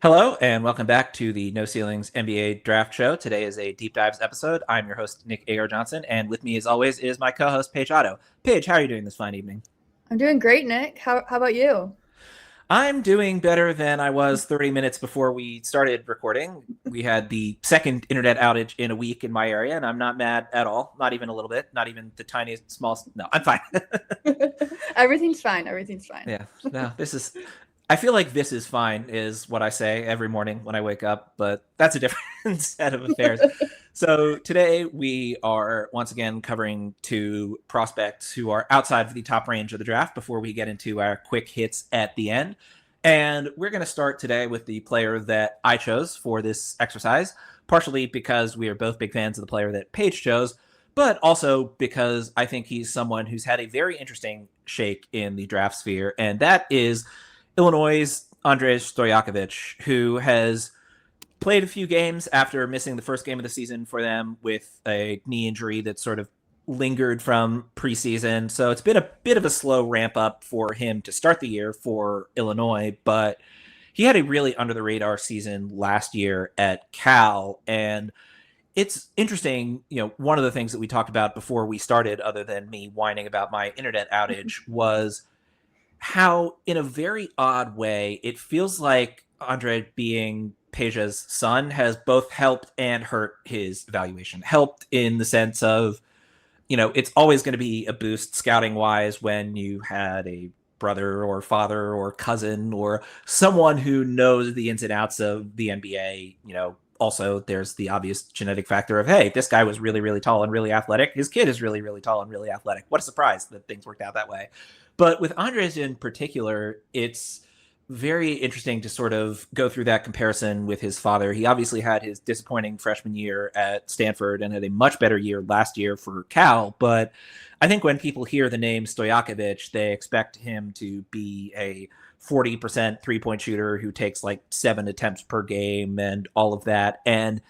Hello, and welcome back to the No Ceilings NBA Draft Show. Today is a deep dives episode. I'm your host, Nick Agar Johnson, and with me, as always, is my co-host, Paige Otto. Paige, how are you doing this fine evening? I'm doing great, Nick. How about you? I'm doing better than I was 30 minutes before we started recording. We had the second internet outage in a week in my area, and I'm not mad at all. Not even a little bit. Not even the tiniest, smallest. No, I'm fine. Everything's fine. Everything's fine. Yeah, no, this is. I feel like this is fine, is what I say every morning when I wake up, but that's a different set of affairs. So today we are once again covering two prospects who are outside of the top range of the draft before we get into our quick hits at the end. And we're going to start today with the player that I chose for this exercise, partially because we are both big fans of the player that Paige chose, but also because I think he's someone who's had a very interesting shake in the draft sphere, and that is Illinois' Andrej Stojakovic, who has played a few games after missing the first game of the season for them with a knee injury that sort of lingered from preseason. So it's been a bit of a slow ramp up for him to start the year for Illinois, but he had a really under the radar season last year at Cal. And it's interesting, one of the things that we talked about before we started, other than me whining about my internet outage, was how, in a very odd way, it feels like Andre being Peja's son has both helped and hurt his evaluation. Helped in the sense of, it's always going to be a boost scouting wise when you had a brother or father or cousin or someone who knows the ins and outs of the NBA. Also there's the obvious genetic factor of, hey, this guy was really, really tall and really athletic. His kid is really, really tall and really athletic. What a surprise that things worked out that way. But with Andres in particular, it's very interesting to sort of go through that comparison with his father. He obviously had his disappointing freshman year at Stanford and had a much better year last year for Cal. But I think when people hear the name Stojakovic, they expect him to be a 40% three-point shooter who takes like 7 attempts per game and all of that. And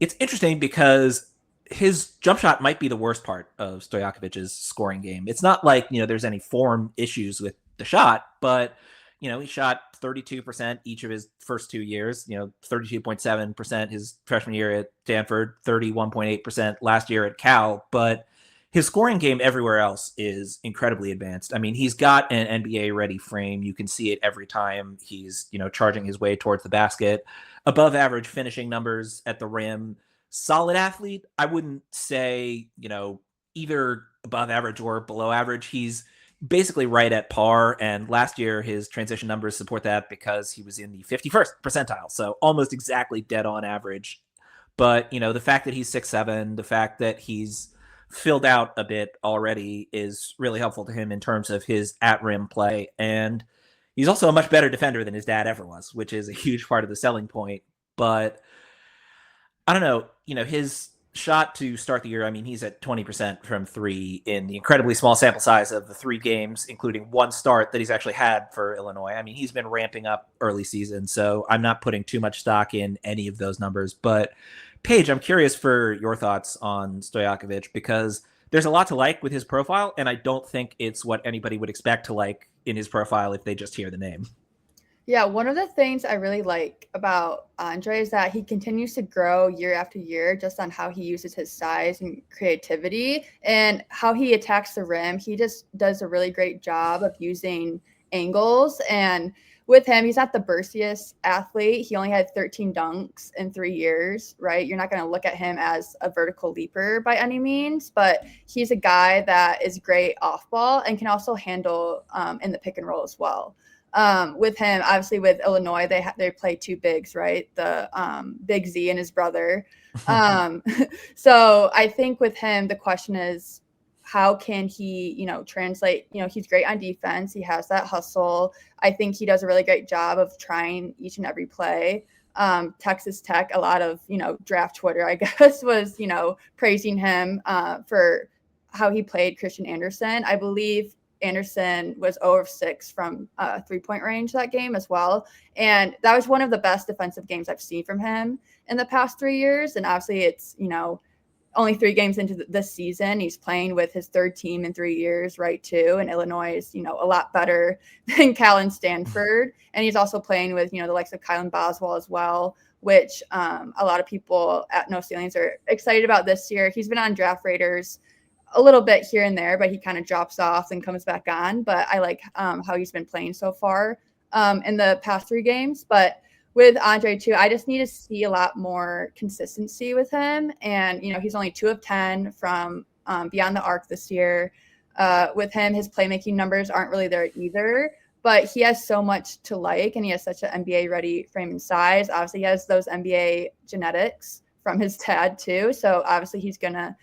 it's interesting because his jump shot might be the worst part of Stojakovic's scoring game. It's not like, there's any form issues with the shot, but he shot 32% each of his first 2 years, 32.7% his freshman year at Stanford, 31.8% last year at Cal. But his scoring game everywhere else is incredibly advanced. I mean, he's got an NBA ready frame. You can see it every time he's, charging his way towards the basket. Above average finishing numbers at the rim. Solid athlete. I wouldn't say, either above average or below average. He's basically right at par. And last year, his transition numbers support that because he was in the 51st percentile. So almost exactly dead on average. But, the fact that he's 6'7", the fact that he's filled out a bit already is really helpful to him in terms of his at rim play. And he's also a much better defender than his dad ever was, which is a huge part of the selling point. But I don't know, his shot to start the year, I mean, he's at 20% from three in the incredibly small sample size of the 3 games, including one start that he's actually had for Illinois. I mean, he's been ramping up early season, so I'm not putting too much stock in any of those numbers. But Paige, I'm curious for your thoughts on Stojakovic because there's a lot to like with his profile, and I don't think it's what anybody would expect to like in his profile if they just hear the name. Yeah, one of the things I really like about Andre is that he continues to grow year after year just on how he uses his size and creativity and how he attacks the rim. He just does a really great job of using angles. And with him, he's not the burstiest athlete. He only had 13 dunks in 3 years, right? You're not going to look at him as a vertical leaper by any means, but he's a guy that is great off ball and can also handle in the pick and roll as well. With him, obviously with Illinois, they play 2 bigs, right? The Big Z and his brother. Um, so I think with him, the question is, how can he, translate? He's great on defense. He has that hustle. I think he does a really great job of trying each and every play. Texas Tech, a lot of, draft Twitter, I guess, was, praising him for how he played Christian Anderson. I believe Anderson was 0 of 6 from 3-point range that game as well. And that was one of the best defensive games I've seen from him in the past 3 years. And obviously it's, only 3 games into this season. He's playing with his third team in 3 years, right, too. And Illinois is, a lot better than Cal and Stanford. And he's also playing with, the likes of Kylan Boswell as well, which a lot of people at No Ceilings are excited about this year. He's been on Draft Raiders a little bit here and there, but he kind of drops off and comes back on. But I like how he's been playing so far in the past 3 games. But with Andre too, I just need to see a lot more consistency with him. And, he's only 2 of 10 from beyond the arc this year. With him, his playmaking numbers aren't really there either, but he has so much to like, and he has such an NBA ready frame and size. Obviously, he has those NBA genetics from his dad too. So obviously he's going to,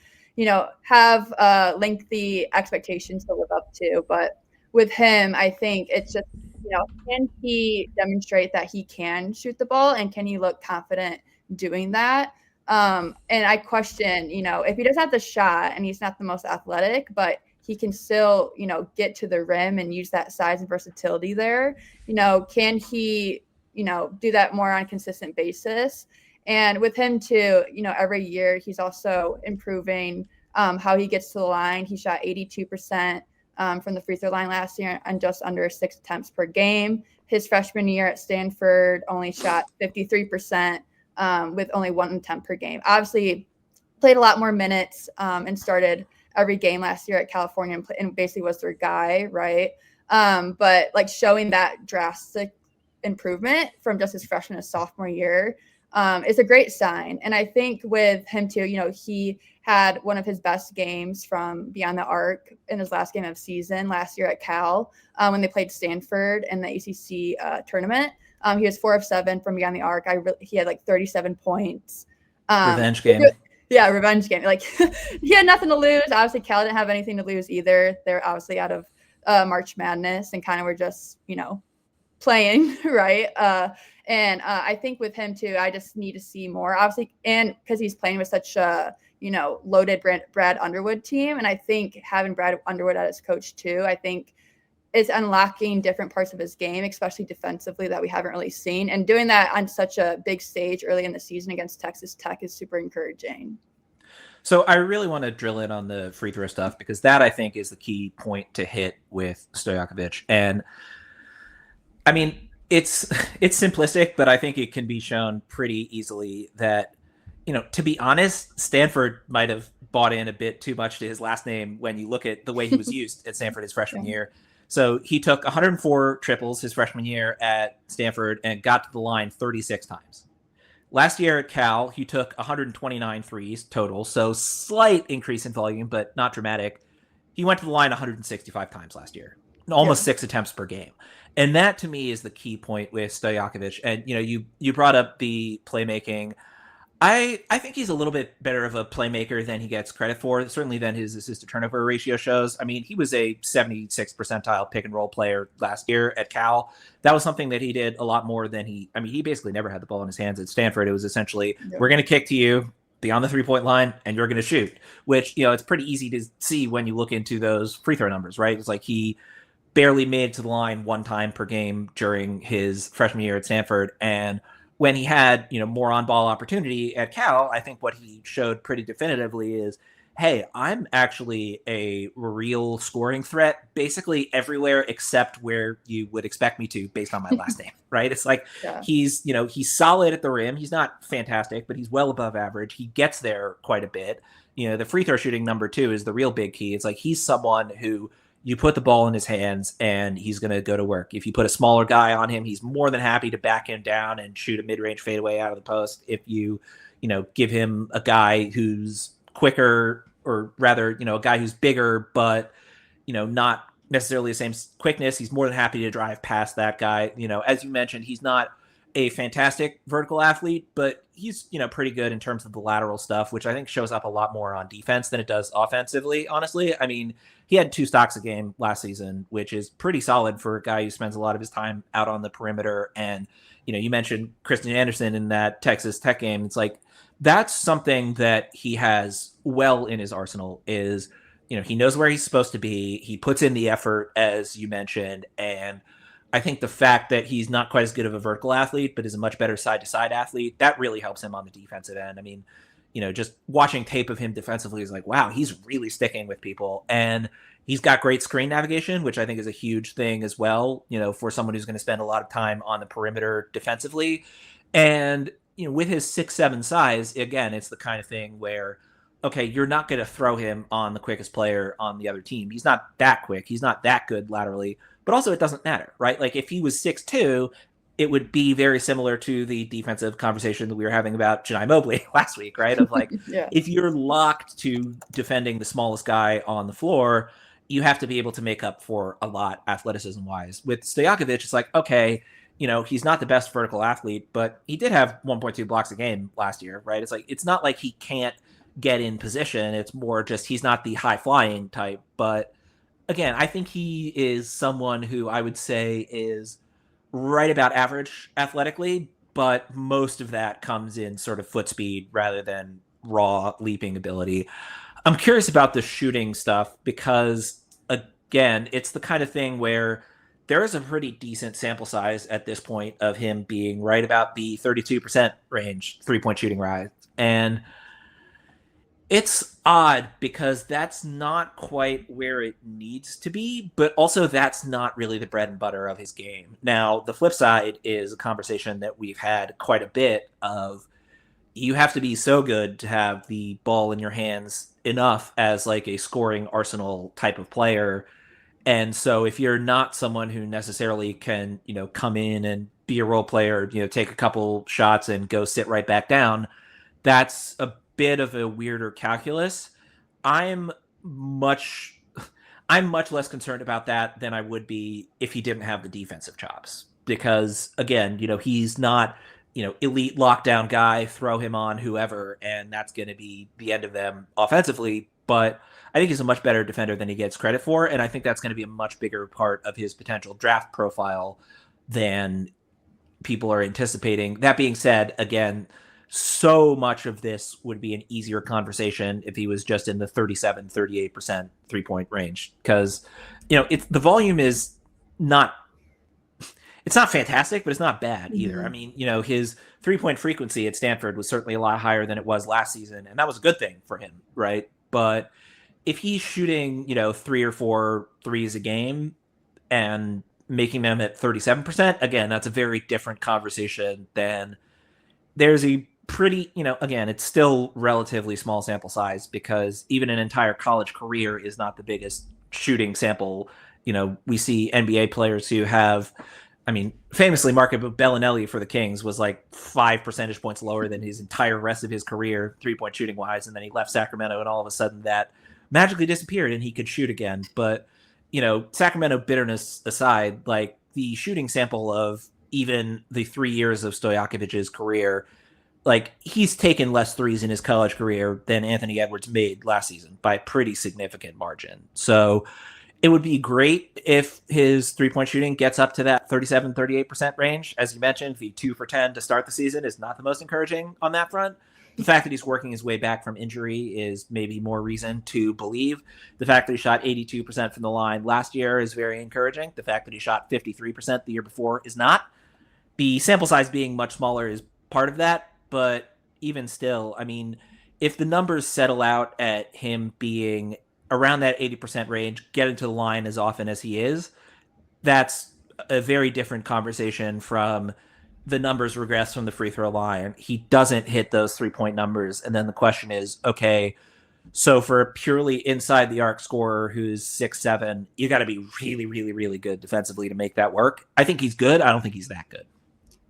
have lengthy expectations to live up to. But with him, I think it's just, can he demonstrate that he can shoot the ball, and can he look confident doing that? And I question, if he doesn't have the shot and he's not the most athletic, but he can still, get to the rim and use that size and versatility there, can he, do that more on a consistent basis? And with him too, every year he's also improving how he gets to the line. He shot 82% from the free throw line last year and just under 6 attempts per game. His freshman year at Stanford only shot 53% with only 1 attempt per game. Obviously, played a lot more minutes and started every game last year at California and basically was their guy, right? But like showing that drastic improvement from just his freshman to sophomore year is a great sign. And I think with him too, he had one of his best games from beyond the arc in his last game of season last year at Cal when they played Stanford in the ACC tournament. He was 4 of 7 from beyond the arc. He had like 37 points. Revenge game. Yeah, revenge game. Like he had nothing to lose. Obviously, Cal didn't have anything to lose either. They're obviously out of March Madness and kind of were just, playing, right? And I think with him too, I just need to see more, obviously, and because he's playing with such a, loaded Brad Underwood team. And I think having Brad Underwood as coach too, I think is unlocking different parts of his game, especially defensively, that we haven't really seen. And doing that on such a big stage early in the season against Texas Tech is super encouraging. So I really want to drill in on the free throw stuff, because that, I think, is the key point to hit with Stojakovic. And I mean, it's simplistic, but I think it can be shown pretty easily that, to be honest, Stanford might have bought in a bit too much to his last name when you look at the way he was used at Stanford his freshman year. So he took 104 triples his freshman year at Stanford and got to the line 36 times. Last year at Cal, he took 129 threes total, so slight increase in volume, but not dramatic. He went to the line 165 times last year, almost 6 attempts per game. And that, to me, is the key point with Stojakovic. And, you brought up the playmaking. I think he's a little bit better of a playmaker than he gets credit for, certainly than his assist-to-turnover ratio shows. I mean, he was a 76th percentile pick-and-roll player last year at Cal. That was something that he did a lot more than he basically never had the ball in his hands at Stanford. It was essentially, we're going to kick to you beyond the three-point line, and you're going to shoot, which, it's pretty easy to see when you look into those free throw numbers, right? It's like he barely made it to the line 1 time per game during his freshman year at Stanford, and when he had, more on-ball opportunity at Cal, I think what he showed pretty definitively is, hey, I'm actually a real scoring threat basically everywhere except where you would expect me to based on my last name, right? It's like he's solid at the rim. He's not fantastic, but he's well above average. He gets there quite a bit. The free throw shooting number 2 is the real big key. It's like he's someone who you put the ball in his hands and he's going to go to work. If you put a smaller guy on him, he's more than happy to back him down and shoot a mid-range fadeaway out of the post. If you, give him a guy who's quicker, or rather, a guy who's bigger, but, not necessarily the same quickness, he's more than happy to drive past that guy. As you mentioned, he's not a fantastic vertical athlete, but he's, pretty good in terms of the lateral stuff, which I think shows up a lot more on defense than it does offensively, honestly. I mean, he had 2 stocks a game last season, which is pretty solid for a guy who spends a lot of his time out on the perimeter. And, you mentioned Christian Anderson in that Texas Tech game. It's like, that's something that he has well in his arsenal is, he knows where he's supposed to be. He puts in the effort, as you mentioned. And I think the fact that he's not quite as good of a vertical athlete, but is a much better side-to-side athlete, that really helps him on the defensive end. I mean, just watching tape of him defensively is like, wow, he's really sticking with people. And he's got great screen navigation, which I think is a huge thing as well, for someone who's going to spend a lot of time on the perimeter defensively. And, with his 6'7" size, again, it's the kind of thing where, okay, you're not going to throw him on the quickest player on the other team. He's not that quick. He's not that good laterally, but also it doesn't matter, right? Like if he was 6'2", it would be very similar to the defensive conversation that we were having about Janai Mobley last week, right? Of like, Yeah. if you're locked to defending the smallest guy on the floor, you have to be able to make up for a lot athleticism wise. With Stojakovic, it's like, okay, he's not the best vertical athlete, but he did have 1.2 blocks a game last year, right? It's like, it's not like he can't get in position. It's more just he's not the high flying type. But again, I think he is someone who I would say is right about average athletically, but most of that comes in sort of foot speed rather than raw leaping ability. I'm curious about the shooting stuff because, again, it's the kind of thing where there is a pretty decent sample size at this point of him being right about the 32% range 3-point shooting rise. And it's odd because that's not quite where it needs to be, but also that's not really the bread and butter of his game. Now, the flip side is a conversation that we've had quite a bit of you have to be so good to have the ball in your hands enough as like a scoring arsenal type of player. And so if you're not someone who necessarily can, come in and be a role player, take a couple shots and go sit right back down, that's a bit of a weirder calculus. I'm much less concerned about that than I would be if he didn't have the defensive chops. Because again, he's not, elite lockdown guy, throw him on whoever, and that's going to be the end of them offensively. But I think he's a much better defender than he gets credit for. And I think that's going to be a much bigger part of his potential draft profile than people are anticipating. That being said, again, so much of this would be an easier conversation if he was just in the 37-38% 3-point range. Because, the volume is not, it's not fantastic, but it's not bad either. I mean, his 3-point frequency at Stanford was certainly a lot higher than it was last season. And that was a good thing for him, right? But if he's shooting, 3 or 4 threes a game and making them at 37%, again, that's a very different conversation than there's a pretty, again, it's still relatively small sample size because even an entire college career is not the biggest shooting sample. We see NBA players who have, famously Marco Bellinelli for the Kings was like 5 percentage points lower than his entire rest of his career, 3-point shooting wise. And then he left Sacramento and all of a sudden that magically disappeared and he could shoot again. But, Sacramento bitterness aside, like the shooting sample of even the 3 years of Stojakovic's career, like he's taken less threes in his college career than Anthony Edwards made last season by a pretty significant margin. So it would be great if his 3-point shooting gets up to that 37-38% range. As you mentioned, the 2 for 10 to start the season is not the most encouraging on that front. The fact that he's working his way back from injury is maybe more reason to believe. The fact that he shot 82% from the line last year is very encouraging. The fact that he shot 53% the year before is not. The sample size being much smaller is part of that, but even still, if the numbers settle out at him being around that 80% range, getting to the line as often as he is, that's a very different conversation from the numbers regress from the free throw line. He doesn't hit those 3-point numbers. And then the question is, okay, so for a purely inside the arc scorer who's 6'7", you got to be really, really, really good defensively to make that work. I think he's good. I don't think he's that good.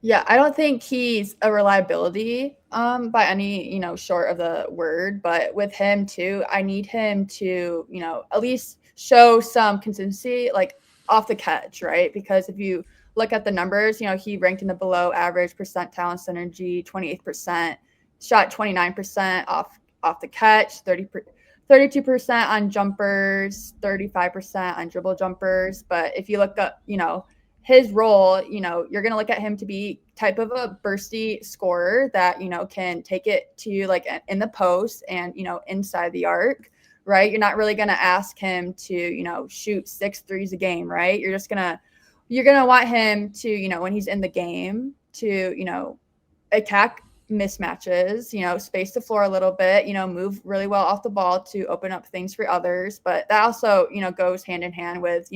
Yeah, I don't think he's a reliability by any, short of the word. But with him too, I need him to, at least show some consistency, like off the catch, right? Because if you look at the numbers, he ranked in the below average percent talent synergy, 28%, shot 29% off the catch, 32% on jumpers, 35% on dribble jumpers. But if you look up, his role, you're going to look at him to be type of a bursty scorer that, can take it to like in the post and, inside the arc, right? You're not really going to ask him to, shoot 6 threes a game, right? You're going to want him to, when he's in the game to, attack mismatches, space the floor a little bit, move really well off the ball to open up things for others. But that also, goes hand in hand with,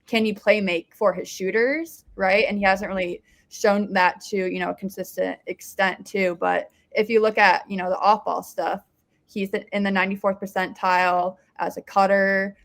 can he play make for his shooters, right? And he hasn't really shown that to, a consistent extent too. But if you look at, the off ball stuff, he's in the 94th percentile as a cutter.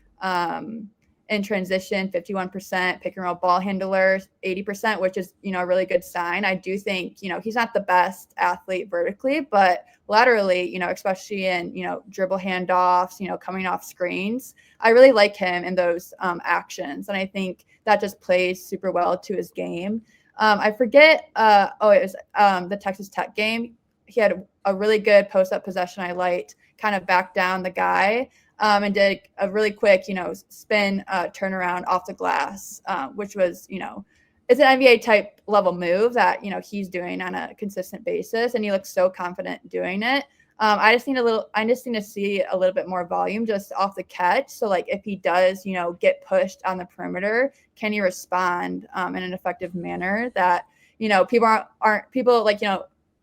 In transition, 51%, pick and roll ball handler, 80%, which is, a really good sign. I do think, he's not the best athlete vertically, but laterally, especially in, dribble handoffs, coming off screens, I really like him in those actions. And I think that just plays super well to his game. I forget, it was the Texas Tech game. He had a really good post-up possession I liked, kind of back down the guy. And did a really quick, spin turnaround off the glass, which was, it's an NBA type level move that, he's doing on a consistent basis. And he looks so confident doing it. I just need to see a little bit more volume just off the catch. So like if he does, get pushed on the perimeter, can he respond in an effective manner that, people aren't people like,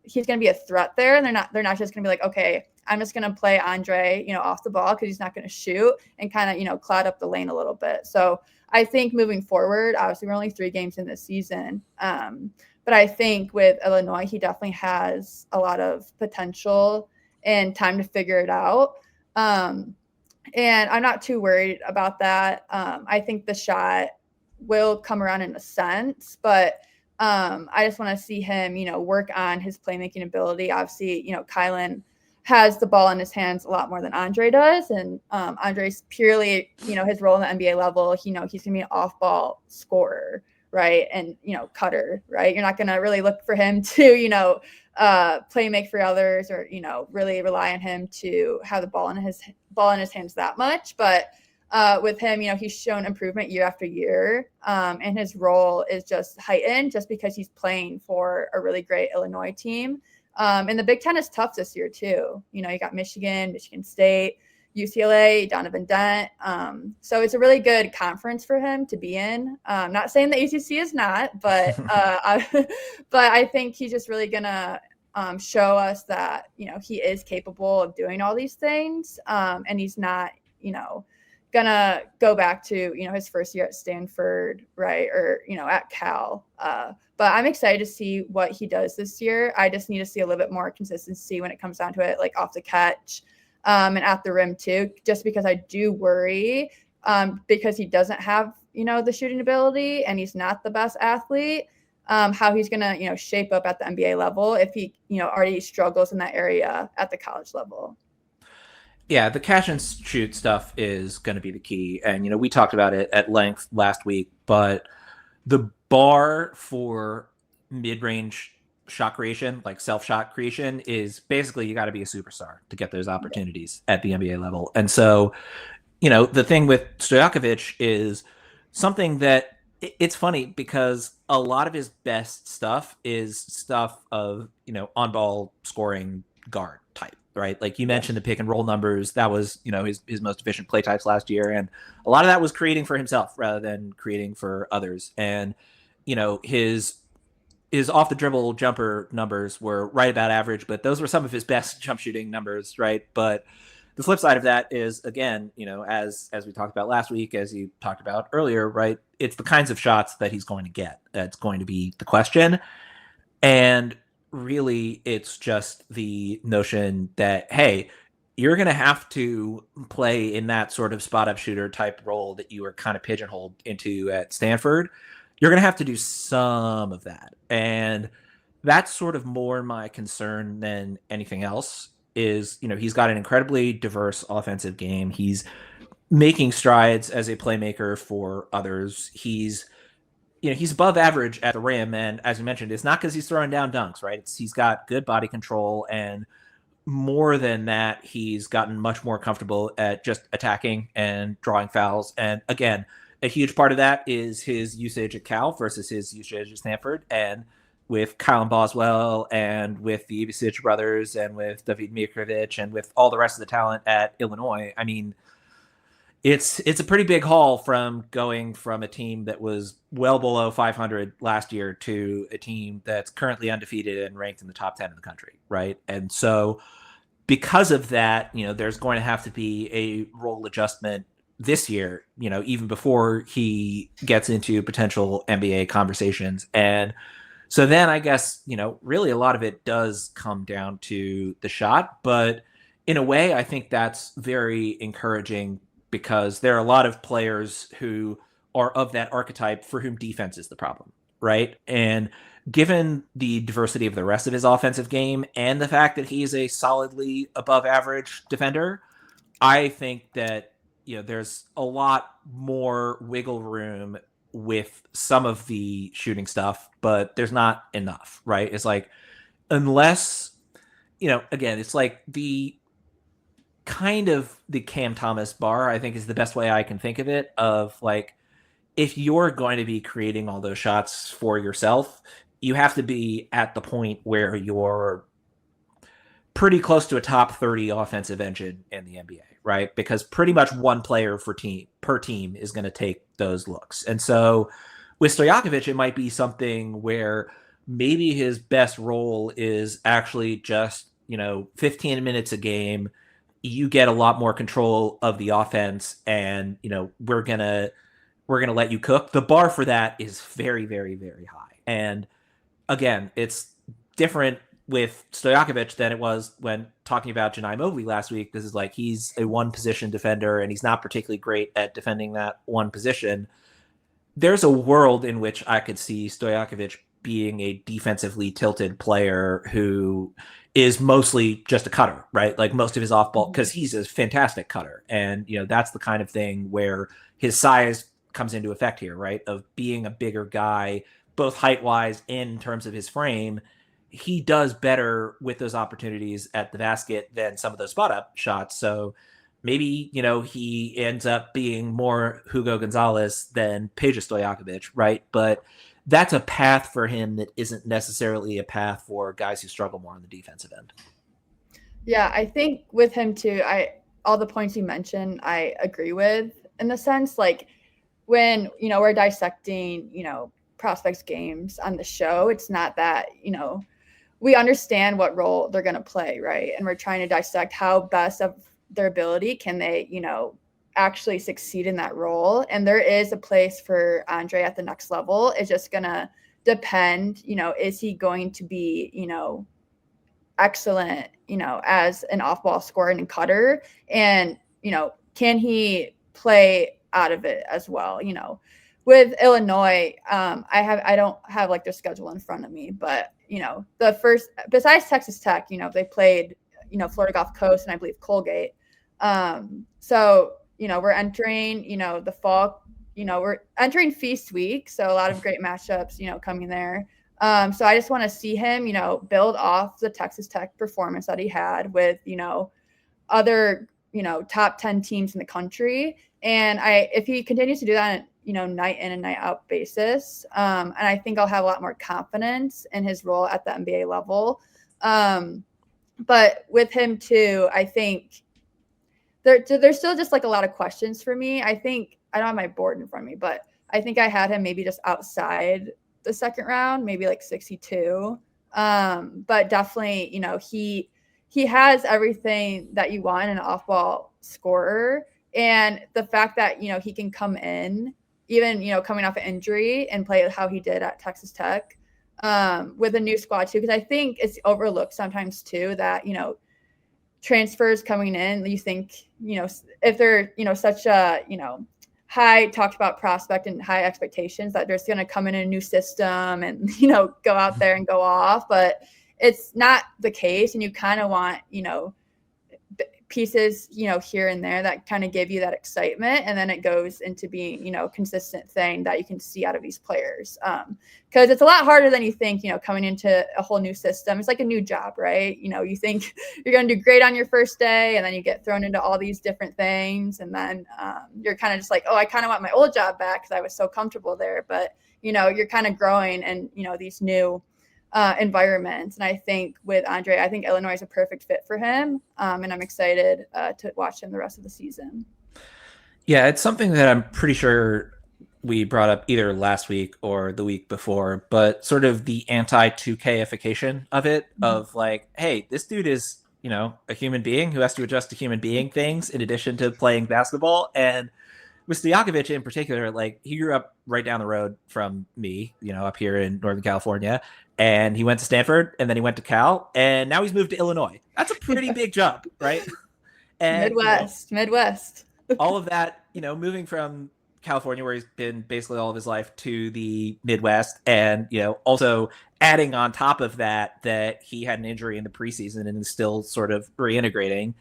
he's going to be a threat there. And they're not just going to be like, okay, I'm just going to play Andre, off the ball because he's not going to shoot and kind of, cloud up the lane a little bit. So I think moving forward, obviously we're only 3 games in this season. But I think with Illinois, he definitely has a lot of potential and time to figure it out. And I'm not too worried about that. I think the shot will come around in a sense, but I just want to see him, work on his playmaking ability. Obviously, Kylan has the ball in his hands a lot more than Andre does. And Andre's purely, his role in the NBA level, he's going to be an off-ball scorer, right? And, cutter, right? You're not going to really look for him to, play make for others or, really rely on him to have the ball in his hands that much. But with him, he's shown improvement year after year. And his role is just heightened just because he's playing for a really great Illinois team. And the Big Ten is tough this year too. You got Michigan State, UCLA, Donovan Dent. So it's a really good conference for him to be in. Not saying the ACC is not, but but I think he's just really gonna show us that he is capable of doing all these things, and he's not gonna go back to his first year at Stanford, right, or at Cal. But I'm excited to see what he does this year. I just need to see a little bit more consistency when it comes down to it, like off the catch and at the rim too, just because I do worry because he doesn't have, the shooting ability and he's not the best athlete, how he's going to, shape up at the NBA level if he, already struggles in that area at the college level. Yeah, the catch and shoot stuff is going to be the key. And, we talked about it at length last week, but the bar for mid-range shot creation, like self-shot creation, is basically you got to be a superstar to get those opportunities at the NBA level. And so, the thing with Stojakovic is something that it's funny because a lot of his best stuff is stuff of, on-ball scoring guard type, right? Like you mentioned the pick and roll numbers. That was, his most efficient play types last year. And a lot of that was creating for himself rather than creating for others. And, his off the dribble jumper numbers were right about average, but those were some of his best jump shooting numbers, right? But the flip side of that is, again, as we talked about last week, as you talked about earlier, right? It's the kinds of shots that he's going to get. That's going to be the question. And really, it's just the notion that, hey, you're going to have to play in that sort of spot up shooter type role that you were kind of pigeonholed into at Stanford. You're going to have to do some of that. And that's sort of more my concern than anything else is, he's got an incredibly diverse offensive game. He's making strides as a playmaker for others. He's above average at the rim. And as you mentioned, it's not because he's throwing down dunks, right? He's got good body control. And more than that, he's gotten much more comfortable at just attacking and drawing fouls. And again, a huge part of that is his usage at Cal versus his usage at Stanford. And with Kyle Boswell and with the Ivisic brothers and with David Mitrovic and with all the rest of the talent at Illinois, I mean, It's a pretty big haul from going from a team that was well below 500 last year to a team that's currently undefeated and ranked in the top 10 in the country, right? And so because of that, there's going to have to be a role adjustment this year, even before he gets into potential NBA conversations. And so then I guess, really a lot of it does come down to the shot. But in a way, I think that's very encouraging because there are a lot of players who are of that archetype for whom defense is the problem, right? And given the diversity of the rest of his offensive game and the fact that he's a solidly above average defender, I think that there's a lot more wiggle room with some of the shooting stuff, but there's not enough, right? It's like unless again, it's like the kind of the Cam Thomas bar, I think is the best way I can think of it, of like if you're going to be creating all those shots for yourself, you have to be at the point where you're pretty close to a top 30 offensive engine in the NBA, right? Because pretty much one player per team is going to take those looks. And so with Stojakovic, it might be something where maybe his best role is actually just, 15 minutes a game. You get a lot more control of the offense and, we're going to let you cook. The bar for that is very, very, very high. And again, it's different with Stojakovic than it was when talking about Janai Mobley last week. This is like he's a one position defender and he's not particularly great at defending that one position. There's a world in which I could see Stojakovic being a defensively tilted player who is mostly just a cutter, right? Like most of his off ball, because he's a fantastic cutter. And, that's the kind of thing where his size comes into effect here, right? Of being a bigger guy, both height wise and in terms of his frame. He does better with those opportunities at the basket than some of those spot up shots. So maybe, he ends up being more Hugo Gonzalez than Paige Stojakovic, right? But that's a path for him that isn't necessarily a path for guys who struggle more on the defensive end. Yeah, I think with him too, all the points you mentioned, I agree with in the sense like when, we're dissecting, prospects games on the show, it's not that, we understand what role they're going to play, right? And we're trying to dissect how best of their ability can they, actually succeed in that role. And there is a place for Andre at the next level. It's just going to depend, is he going to be, excellent, as an off-ball scorer and cutter? And, can he play out of it as well? With Illinois, I don't have like their schedule in front of me, but the first besides Texas Tech, they played Florida Gulf Coast and I believe Colgate. So we're entering the fall. We're entering feast week, so a lot of great matchups coming there. So I just want to see him build off the Texas Tech performance that he had with other top 10 teams in the country, and if he continues to do that night in and night out basis, and I think I'll have a lot more confidence in his role at the NBA level. But with him too, I think there's still just like a lot of questions for me. I think I don't have my board in front of me, but I think I had him maybe just outside the second round, maybe like 62. But definitely, he has everything that you want in an off-ball scorer. And the fact that, he can come in, even, coming off an injury and play how he did at Texas Tech with a new squad too. Because I think it's overlooked sometimes too that, transfers coming in, you think, if they're, such a, high talked about prospect and high expectations that they're just going to come in a new system and, go out there and go off. But it's not the case. And you kind of want, pieces, here and there that kind of give you that excitement. And then it goes into being, consistent thing that you can see out of these players. Because it's a lot harder than you think, coming into a whole new system. It's like a new job, right? You think you're going to do great on your first day, and then you get thrown into all these different things. And then you're kind of just like, oh, I kind of want my old job back because I was so comfortable there. But, you're kind of growing and, these new environments. And I think with Andre, I think Illinois is a perfect fit for him. And I'm excited to watch him the rest of the season. Yeah, it's something that I'm pretty sure we brought up either last week or the week before, but sort of the anti 2Kification of it, Mhm. of like, hey, this dude is, a human being who has to adjust to human being things in addition to playing basketball. And with Stojakovic in particular, like he grew up right down the road from me, up here in Northern California. And he went to Stanford and then he went to Cal and now he's moved to Illinois. That's a pretty big jump, right? And, Midwest. all of that, moving from California, where he's been basically all of his life, to the Midwest, and also adding on top of that he had an injury in the preseason and is still sort of reintegrating.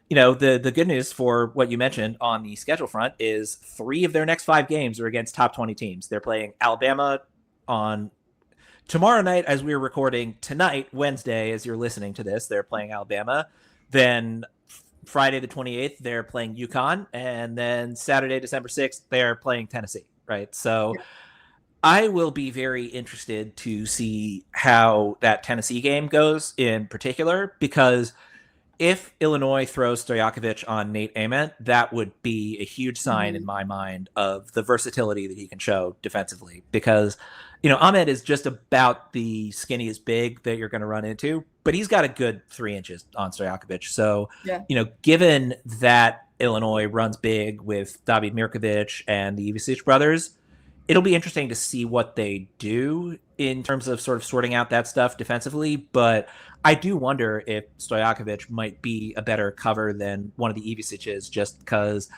The good news for what you mentioned on the schedule front is 3 of their next 5 games are against top 20 teams. They're playing Alabama on tomorrow night as we're recording. Tonight, Wednesday, as you're listening to this, they're playing Alabama. Then Friday the 28th, they're playing UConn, and then Saturday, December 6th, they're playing Tennessee, right? So I will be very interested to see how that Tennessee game goes in particular, because if Illinois throws Stojakovic on Nate Ament, that would be a huge sign in Mhm. my mind of the versatility that he can show defensively. Because, Ahmed is just about the skinniest big that you're going to run into, but he's got a good 3 inches on Stojakovic. So, Yeah. Given that Illinois runs big with David Mirkovic and the Ivisic brothers, it'll be interesting to see what they do in terms of sort of sorting out that stuff defensively. But I do wonder if Stojakovic might be a better cover than one of the Ivisics, just because,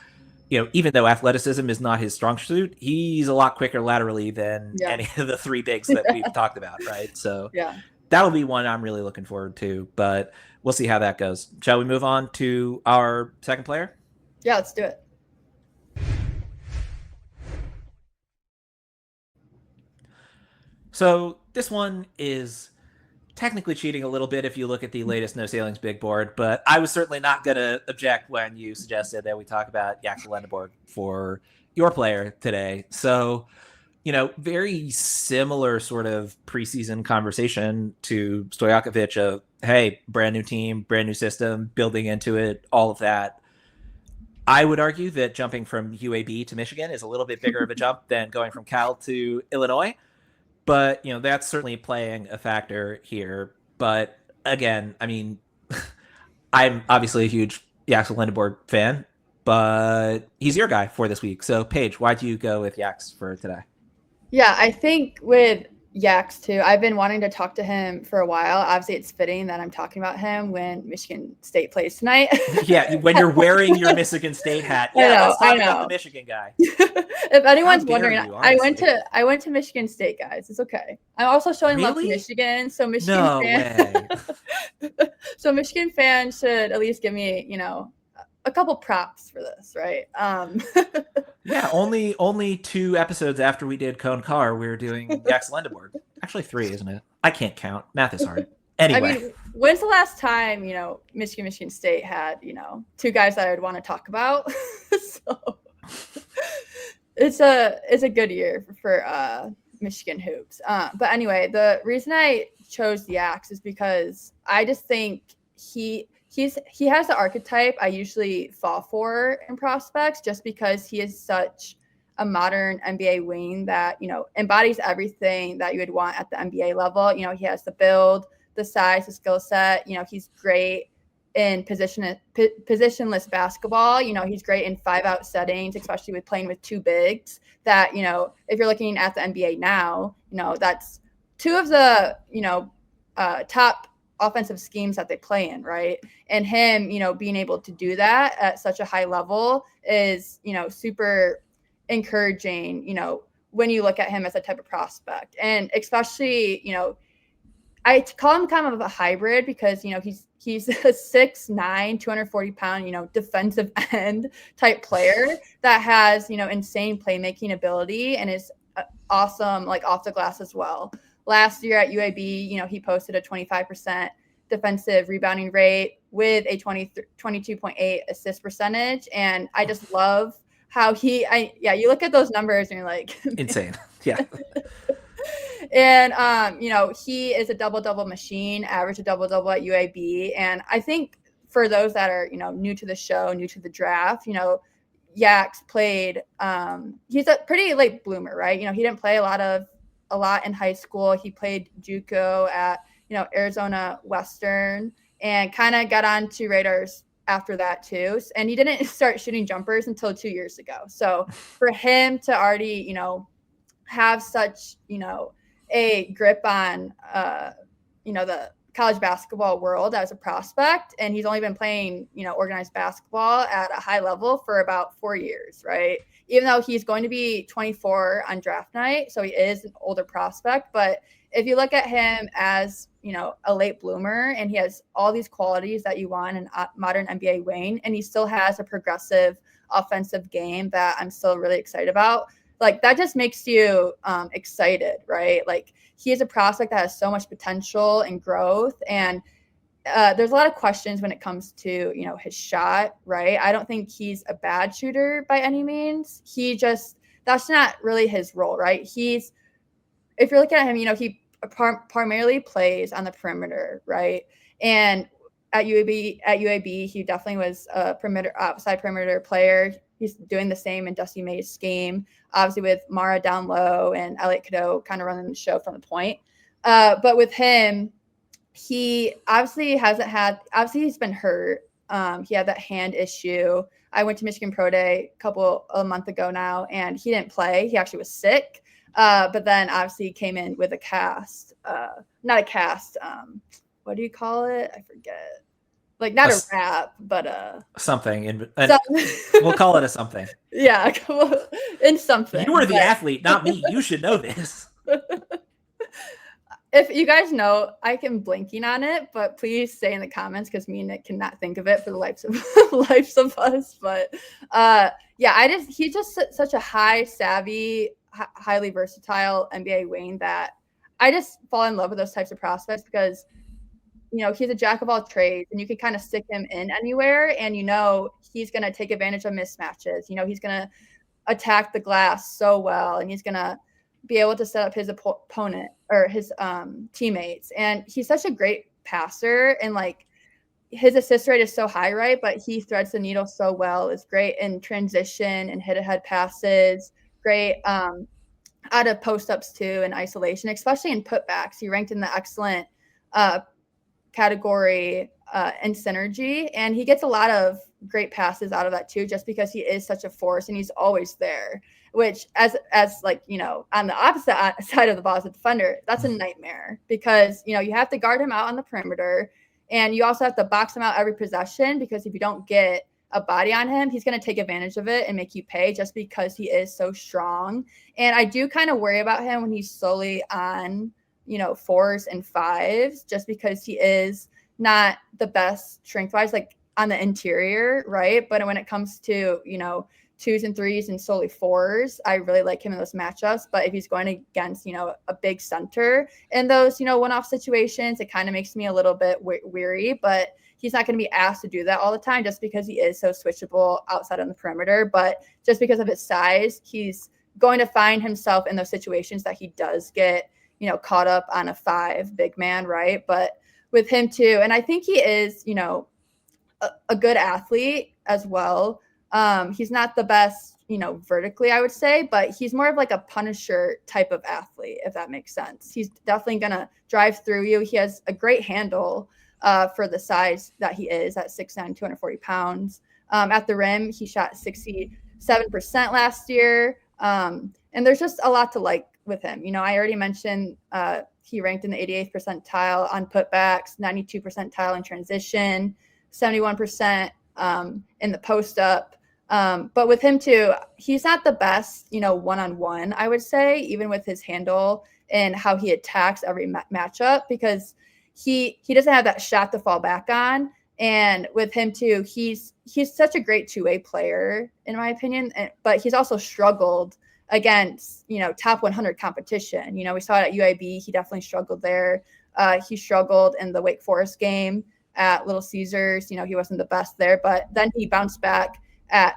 even though athleticism is not his strong suit, he's a lot quicker laterally than Yeah. any of the 3 bigs that we've talked about, right? So Yeah. that'll be one I'm really looking forward to, but we'll see how that goes. Shall we move on to our second player? Yeah, let's do it. So this one is technically cheating a little bit if you look at the latest No Sailings big board, but I was certainly not going to object when you suggested that we talk about Yaxel Lendeborg for your player today. So, very similar sort of preseason conversation to Stojakovic of, hey, brand new team, brand new system, building into it, all of that. I would argue that jumping from UAB to Michigan is a little bit bigger of a jump than going from Cal to Illinois. But, that's certainly playing a factor here. But again, I mean, I'm obviously a huge Yaxel Lendeborg fan, but he's your guy for this week. So, Paige, why'd you go with Yax for today? Yeah, I think with Yax too, I've been wanting to talk to him for a while. Obviously, it's fitting that I'm talking about him when Michigan State plays tonight. Yeah, when you're wearing your Michigan State hat. I Yeah, know, let's I talk about the know. Michigan guy. If How anyone's dare wondering, you, honestly. I went to Michigan State, guys. It's okay. I'm also showing love to Really? Michigan, so Michigan No fan, way. so Michigan fans should at least give me, a couple props for this, right? Yeah, only 2 episodes after we did Cone Car, we were doing Yaxel Lendeborg. Actually 3, isn't it? I can't count. Math is hard. I Anyway. mean, when's the last time, Michigan State had, 2 guys that I would want to talk about? So it's a good year for Michigan hoops. But anyway, the reason I chose the Axe is because I just think he has the archetype I usually fall for in prospects, just because he is such a modern NBA wing that embodies everything that you would want at the NBA level. He has the build, the size, the skill set. He's great in positionless basketball. He's great in 5-out settings, especially with playing with 2 bigs. That if you're looking at the NBA now, that's 2 of the top offensive schemes that they play in, right? And him, being able to do that at such a high level is super encouraging. When you look at him as a type of prospect, and especially I call him kind of a hybrid because he's a 6'9", 240-pound defensive end type player that has insane playmaking ability and is awesome like off the glass as well. Last year at UAB, he posted a 25% defensive rebounding rate with a 22.8 assist percentage, and I just love how you look at those numbers and you're like Insane. Yeah. And he is a double machine, average a double at UAB. And I think for those that are new to the show, new to the draft, Yax played, he's a pretty late bloomer, right? He didn't play a lot in high school. He played JUCO at, Arizona Western, and kind of got onto radars after that too. And he didn't start shooting jumpers until 2 years ago. So for him to already, have such, a grip on, the college basketball world as a prospect, and he's only been playing, organized basketball at a high level for about 4 years, right? Even though he's going to be 24 on draft night, so he is an older prospect. But if you look at him as, a late bloomer, and he has all these qualities that you want in a modern NBA wing, and he still has a progressive offensive game that I'm still really excited about, like that just makes you excited, right? Like he is a prospect that has so much potential and growth, and there's a lot of questions when it comes to, his shot, right? I don't think he's a bad shooter by any means. That's not really his role, right? If you're looking at him, he primarily plays on the perimeter, right? And at UAB, he definitely was a outside perimeter player. He's doing the same in Dusty May's scheme, obviously with Mara down low and Elliot Cadeau kind of running the show from the point. But with him, he obviously he's been hurt. He had that hand issue. I went to Michigan Pro Day a month ago now, and he didn't play. He actually was sick. But then obviously he came in with a cast, not a cast. What do you call it? I forget. Like not a wrap, but something. We'll call it a something. Yeah, in something. You were the athlete, not me. You should know this. If you guys know, I can blanking on it, but please say in the comments, because me and Nick cannot think of it for the lives of us. But yeah, he's just such a high savvy, highly versatile NBA wing that I just fall in love with those types of prospects, because he's a jack of all trades, and you can kind of stick him in anywhere, and he's going to take advantage of mismatches. He's going to attack the glass so well, and he's going to be able to set up his opponent or his teammates. And he's such a great passer, and like his assist rate is so high, right? But he threads the needle so well. Is great in transition and hit ahead passes. Great out of post ups too, and isolation, especially in putbacks. He ranked in the excellent category and synergy, and he gets a lot of great passes out of that too, just because he is such a force and he's always there, which as like on the opposite side of the ball as a defender, that's a nightmare, because you have to guard him out on the perimeter, and you also have to box him out every possession, because if you don't get a body on him, he's going to take advantage of it and make you pay, just because he is so strong. And I do kind of worry about him when he's solely on 4s and 5s, just because he is not the best strength wise, like on the interior, right? But when it comes to 2s and 3s and solely 4s, I really like him in those matchups. But if he's going against a big center in those one-off situations, it kind of makes me a little bit weary. But he's not going to be asked to do that all the time, just because he is so switchable outside on the perimeter. But just because of his size, he's going to find himself in those situations that he does get caught up on a 5 big man, right? But with him too, and I think he is, a good athlete as well. He's not the best, vertically, I would say, but he's more of like a punisher type of athlete, if that makes sense. He's definitely going to drive through you. He has a great handle for the size that he is at 6'9", 240 pounds. At the rim, he shot 67% last year. And there's just a lot to like with him. I already mentioned he ranked in the 88th percentile on putbacks, 92th percentile in transition, 71% in the post up. But with him too, he's not the best, one-on-one, I would say, even with his handle and how he attacks every matchup, because he doesn't have that shot to fall back on. And with him too, he's such a great two-way player, in my opinion, but he's also struggled against, top 100 competition. We saw it at UAB. He definitely struggled there. He struggled in the Wake Forest game at Little Caesars. He wasn't the best there, but then he bounced back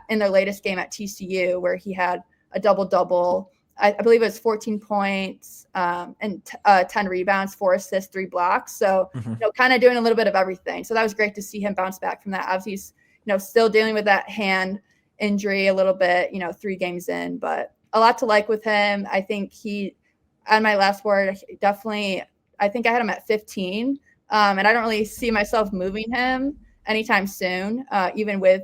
in their latest game at TCU, where he had a double-double. I believe it was 14 points and 10 rebounds, 4 assists, 3 blocks. So, kind of doing a little bit of everything. So that was great to see him bounce back from that. Obviously, he's, still dealing with that hand injury a little bit, 3 games in, but a lot to like with him. I think on my last board, definitely, I think I had him at 15. And I don't really see myself moving him anytime soon, even with,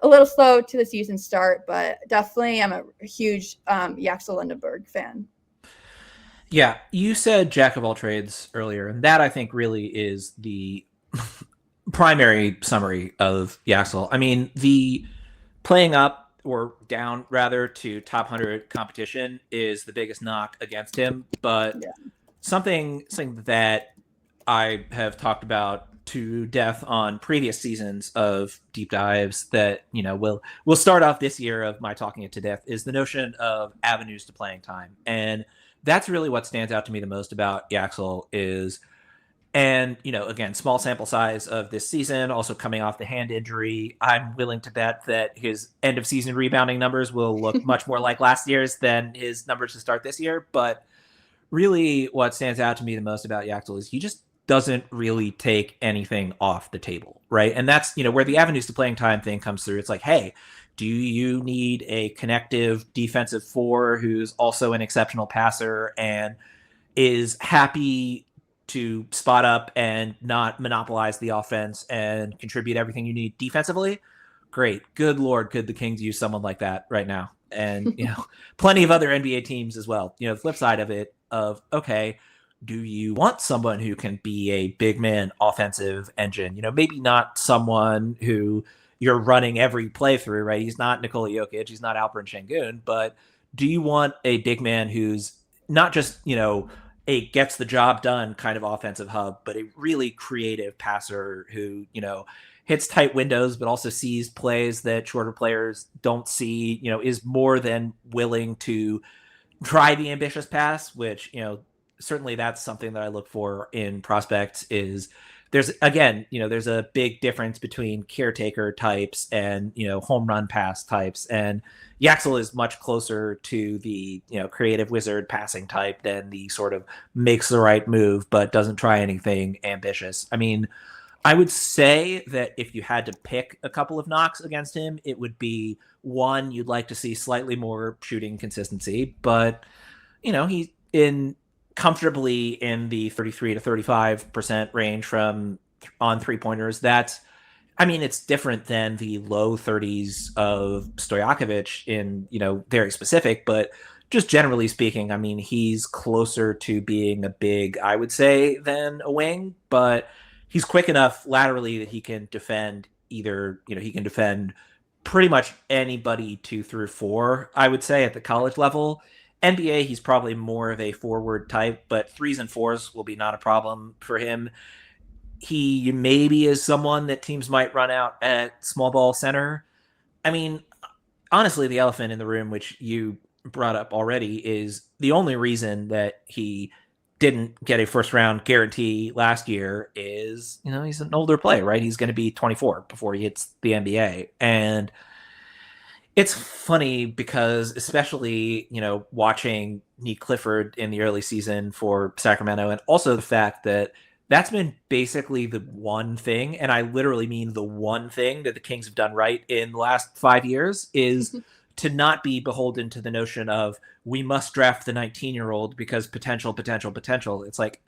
a little slow to the season start, but definitely I'm a huge Yaxel Lendeborg fan. Yeah, you said jack of all trades earlier, and that I think really is the primary summary of Yaxel. I mean, the playing up or down rather to top 100 competition is the biggest knock against him, but Yeah. something that I have talked about to death on previous seasons of deep dives that we'll start off this year of my talking it to death is the notion of avenues to playing time, and that's really what stands out to me the most about Yaxel is, and again, small sample size of this season, also coming off the hand injury. I'm willing to bet that his end of season rebounding numbers will look much more like last year's than his numbers to start this year, but really what stands out to me the most about Yaxel is he just doesn't really take anything off the table, right? And that's, where the avenues to playing time thing comes through. It's like, hey, do you need a connective defensive four who's also an exceptional passer and is happy to spot up and not monopolize the offense and contribute everything you need defensively? Great. Good Lord, could the Kings use someone like that right now? And, plenty of other NBA teams as well. The flip side of it of, okay, do you want someone who can be a big man offensive engine? Maybe not someone who you're running every play through, right? He's not Nikola Jokic. He's not Alperen Şengün. But do you want a big man who's not just, a gets the job done kind of offensive hub, but a really creative passer who, hits tight windows, but also sees plays that shorter players don't see, is more than willing to try the ambitious pass, which, certainly that's something that I look for in prospects is there's a big difference between caretaker types and, home run pass types. And Yaxel is much closer to the, creative wizard passing type than the sort of makes the right move, but doesn't try anything ambitious. I mean, I would say that if you had to pick a couple of knocks against him, it would be one, you'd like to see slightly more shooting consistency, but he's comfortably in the 33 to 35% range from on 3-pointers. It's different than the low 30s of Stojakovic in, very specific, but just generally speaking, he's closer to being a big, I would say, than a wing, but he's quick enough laterally that he can defend he can defend pretty much anybody 2 through 4, I would say, at the college level. NBA, he's probably more of a forward type, but 3s and 4s will be not a problem for him. He maybe is someone that teams might run out at small ball center. Honestly, the elephant in the room, which you brought up already, is the only reason that he didn't get a first round guarantee last year is, he's an older player, right? He's going to be 24 before he hits the NBA. And it's funny because especially, watching Nick Clifford in the early season for Sacramento, and also the fact that that's been basically the one thing, and I literally mean the one thing that the Kings have done right in the last 5 years is to not be beholden to the notion of we must draft the 19-year-old because potential. It's like,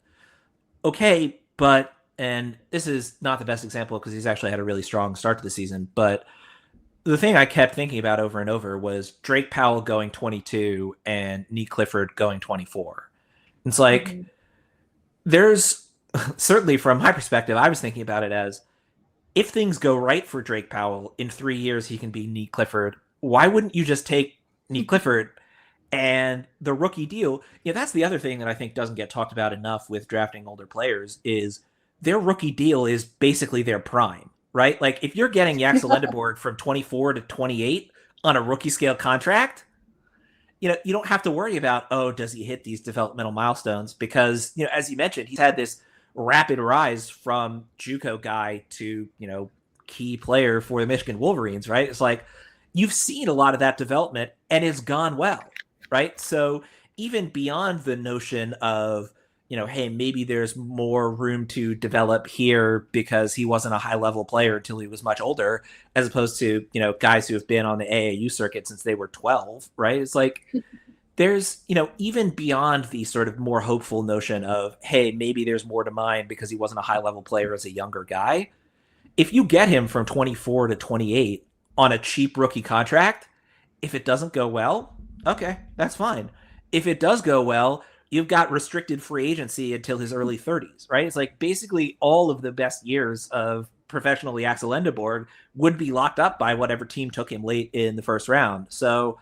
okay, but, and this is not the best example because he's actually had a really strong start to the season, but the thing I kept thinking about over and over was Drake Powell going 22 and Nick Clifford going 24. It's like, there's certainly from my perspective, I was thinking about it as if things go right for Drake Powell in 3 years, he can be Nick Clifford. Why wouldn't you just take Nick Clifford and the rookie deal? That's the other thing that I think doesn't get talked about enough with drafting older players is their rookie deal is basically their prime, right? Like if you're getting Yaxel Lendeborg from 24 to 28 on a rookie scale contract, you don't have to worry about, oh, does he hit these developmental milestones? Because, as you mentioned, he's had this rapid rise from JUCO guy to, key player for the Michigan Wolverines, right? It's like, you've seen a lot of that development and it's gone well, right? So even beyond the notion of, hey, maybe there's more room to develop here because he wasn't a high level player until he was much older, as opposed to, guys who have been on the AAU circuit since they were 12, right? It's like, there's, even beyond the sort of more hopeful notion of, hey, maybe there's more to mine because he wasn't a high level player as a younger guy. If you get him from 24 to 28 on a cheap rookie contract, if it doesn't go well, okay, that's fine. If it does go well, you've got restricted free agency until his early 30s, right? It's like basically all of the best years of professional Yaxel Lendeborg would be locked up by whatever team took him late in the first round. So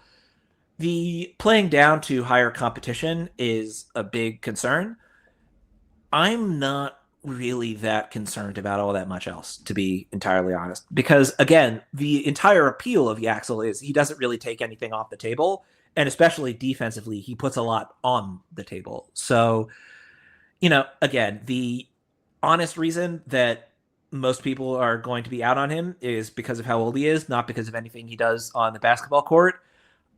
the playing down to higher competition is a big concern. I'm not really that concerned about all that much else, to be entirely honest. Because again, the entire appeal of Yaxel is he doesn't really take anything off the table, and especially defensively, he puts a lot on the table. So, again, the honest reason that most people are going to be out on him is because of how old he is, not because of anything he does on the basketball court.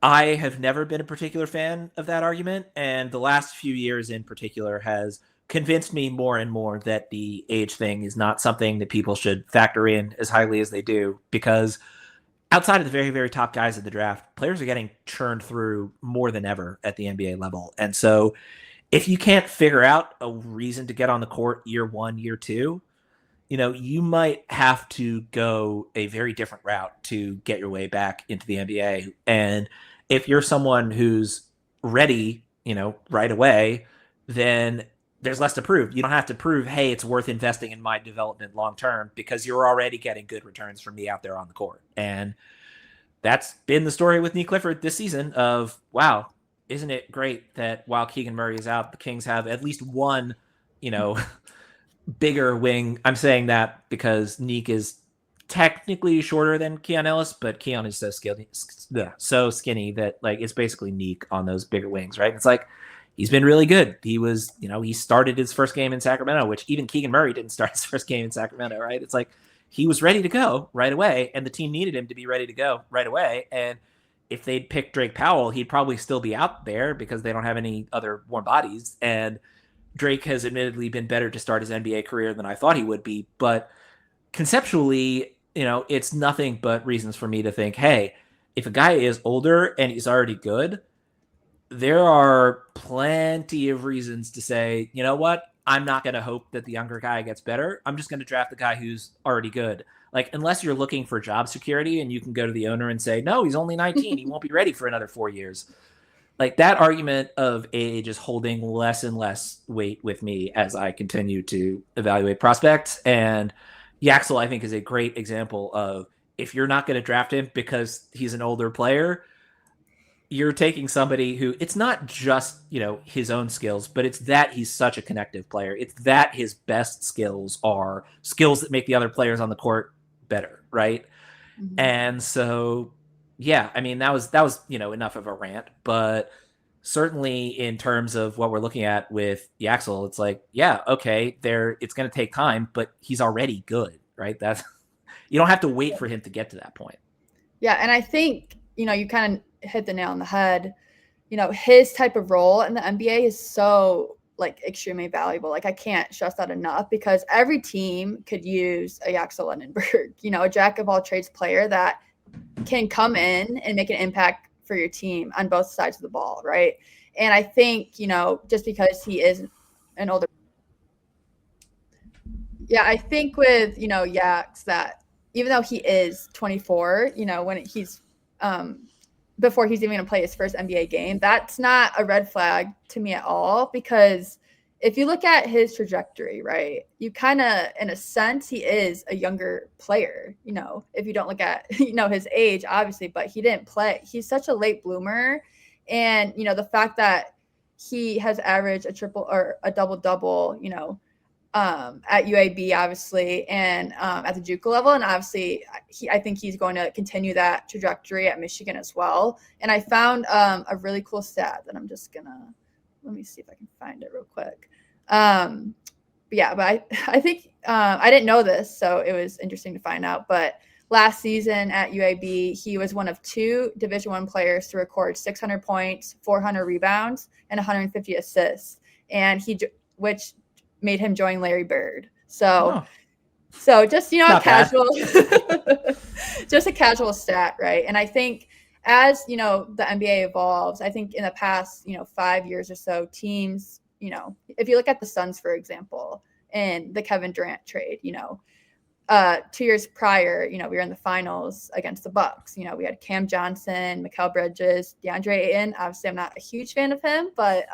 I have never been a particular fan of that argument, and the last few years in particular has convinced me more and more that the age thing is not something that people should factor in as highly as they do, because outside of the very, very top guys of the draft, players are getting churned through more than ever at the NBA level. And so if you can't figure out a reason to get on the court year one, year two, you might have to go a very different route to get your way back into the NBA. And if you're someone who's ready, right away, then there's less to prove. You don't have to prove, hey, it's worth investing in my development long term because you're already getting good returns from me out there on the court. And that's been the story with Nick Clifford this season of, wow, isn't it great that while Keegan Murray is out, the Kings have at least one, bigger wing. I'm saying that because Neek is technically shorter than Keon Ellis, but Keon is so skinny that like it's basically Neek on those bigger wings, right? It's like he's been really good. He was, he started his first game in Sacramento, which even Keegan Murray didn't start his first game in Sacramento, right? It's like he was ready to go right away, and the team needed him to be ready to go right away. And if they'd picked Drake Powell, he'd probably still be out there because they don't have any other warm bodies. And Drake has admittedly been better to start his NBA career than I thought he would be, but conceptually, it's nothing but reasons for me to think, hey, if a guy is older and he's already good, there are plenty of reasons to say, you know what? I'm not going to hope that the younger guy gets better. I'm just going to draft the guy who's already good. Like, unless you're looking for job security and you can go to the owner and say, no, he's only 19. He won't be ready for another 4 years. Like, that argument of age is holding less and less weight with me as I continue to evaluate prospects. And Yaxel, I think, is a great example of, if you're not going to draft him because he's an older player, you're taking somebody who, it's not just, his own skills, but it's that he's such a connective player. It's that his best skills are skills that make the other players on the court better, right? Mm-hmm. And so, yeah, I mean, that was enough of a rant, but certainly in terms of what we're looking at with Yaxel, it's like, yeah, okay, it's going to take time, but he's already good, right? That's you don't have to wait for him to get to that point. Yeah, and I think, you kind of hit the nail on the head. His type of role in the NBA is so like extremely valuable. Like, I can't stress that enough, because every team could use a Yaxel Lendeborg, a jack of all trades player that can come in and make an impact for your team on both sides of the ball, right? And I think, just because he is an older, I think with, Yax, that even though he is 24, when he's before he's even going to play his first NBA game, that's not a red flag to me at all, because if you look at his trajectory, right, you kind of, in a sense, he is a younger player, if you don't look at, his age, obviously, but he didn't play. He's such a late bloomer. And, the fact that he has averaged a triple or a double-double, at UAB, obviously, and at the JUCO level. And obviously, I think he's going to continue that trajectory at Michigan as well. And I found a really cool stat that I'm just going to, let me see if I can find it real quick. But I think I didn't know this, so it was interesting to find out. But last season at UAB, he was one of 2 Division I players to record 600 points, 400 rebounds, and 150 assists. And he which made him join Larry Bird. So, Oh, so just, you know, a not bad. casual, just a casual stat, right? And I think as, you know, the NBA evolves, I think in the past, you know, 5 years or so, teams, you know, if you look at the Suns, for example, in the Kevin Durant trade, you know, 2 years prior, you know, we were in the finals against the Bucks. You know, we had Cam Johnson, Mikal Bridges, DeAndre Ayton. Obviously, I'm not a huge fan of him, but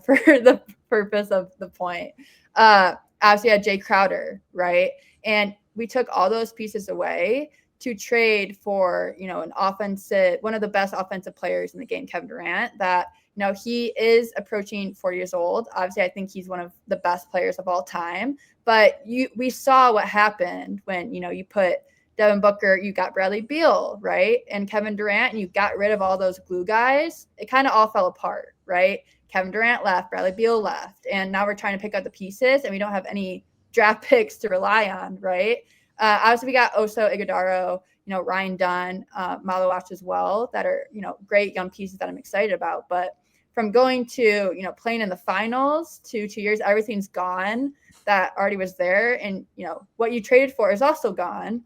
for the purpose of the point, obviously, had Jay Crowder, right? And we took all those pieces away to trade for, you know, one of the best offensive players in the game, Kevin Durant, that, you know, he is approaching 40 years old. Obviously, I think he's one of the best players of all time. But we saw what happened when, you know, you put Devin Booker, you got Bradley Beal, right? And Kevin Durant, and you got rid of all those glue guys. It kind of all fell apart, right? Kevin Durant left, Bradley Beal left, and now we're trying to pick up the pieces, and we don't have any draft picks to rely on, right? Obviously, we got Oso Ighodaro, you know, Ryan Dunn, Malawach as well, that are, you know, great young pieces that I'm excited about. But from going to, you know, playing in the finals to 2 years, everything's gone that already was there. And, you know, what you traded for is also gone.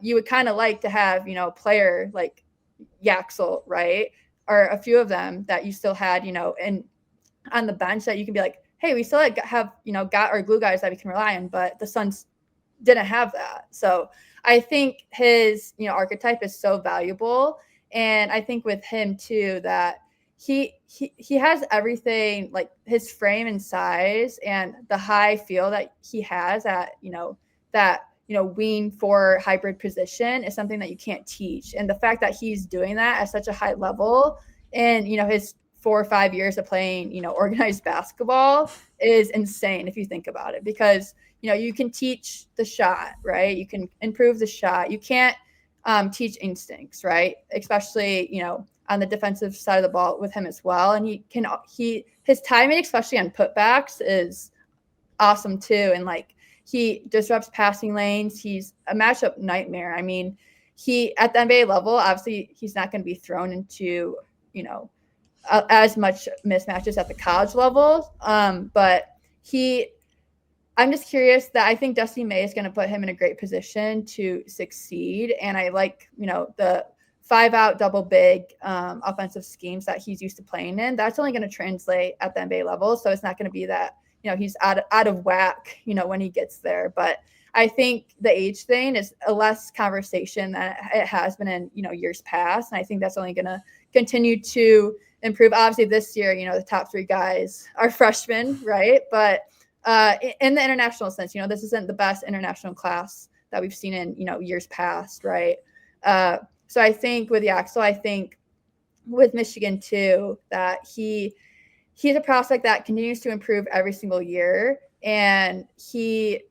You would kind of like to have, you know, a player like Yaxel, right? Or a few of them that you still had, you know, and on the bench that you can be like, hey, we still have, you know, got our glue guys that we can rely on, but the Suns didn't have that. So I think his, you know, archetype is so valuable. And I think with him too, that he has everything, like his frame and size and the high feel that he has at, you know, that, you know, wing for hybrid position is something that you can't teach. And the fact that he's doing that at such a high level and, you know, his 4 or 5 years of playing, you know, organized basketball is insane if you think about it, because, you know, you can teach the shot, right? You can improve the shot. You can't teach instincts, right? Especially, you know, on the defensive side of the ball with him as well. And his timing, especially on putbacks, is awesome too. And like, he disrupts passing lanes. He's a matchup nightmare. I mean, he at the NBA level, obviously he's not going to be thrown into, you know, as much mismatches at the college level. But I'm just curious that I think Dusty May is going to put him in a great position to succeed. And I like, you know, the 5-out double big offensive schemes that he's used to playing in. That's only going to translate at the NBA level. So it's not going to be that, you know, he's out of whack, you know, when he gets there. But I think the age thing is a less conversation than it has been in, you know, years past. And I think that's only going to continue to improve. Obviously this year, you know, the top 3 guys are freshmen, right? But in the international sense, you know, this isn't the best international class that we've seen in, you know, years past, right? So I think with Yaxel, I think with Michigan too, that he's a prospect that continues to improve every single year, and he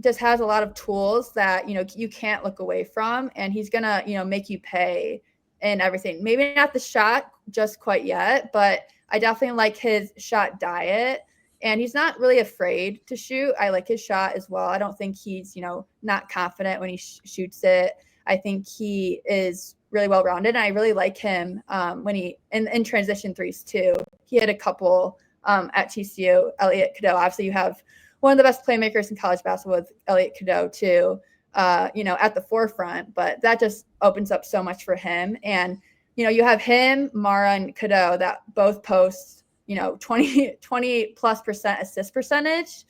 just has a lot of tools that, you know, you can't look away from, and he's gonna, you know, make you pay and everything. Maybe not the shot just quite yet, but I definitely like his shot diet. And he's not really afraid to shoot. I like his shot as well. I don't think he's, you know, not confident when he shoots it. I think he is really well-rounded. And I really like him when he in transition threes too. He had a couple at TCU. Elliot Cadeau. Obviously, you have one of the best playmakers in college basketball with Elliot Cadeau too, you know, at the forefront. But that just opens up so much for him. And, you know, you have him, Mara, and Cadeau that both post, you know, 20+% assist percentage.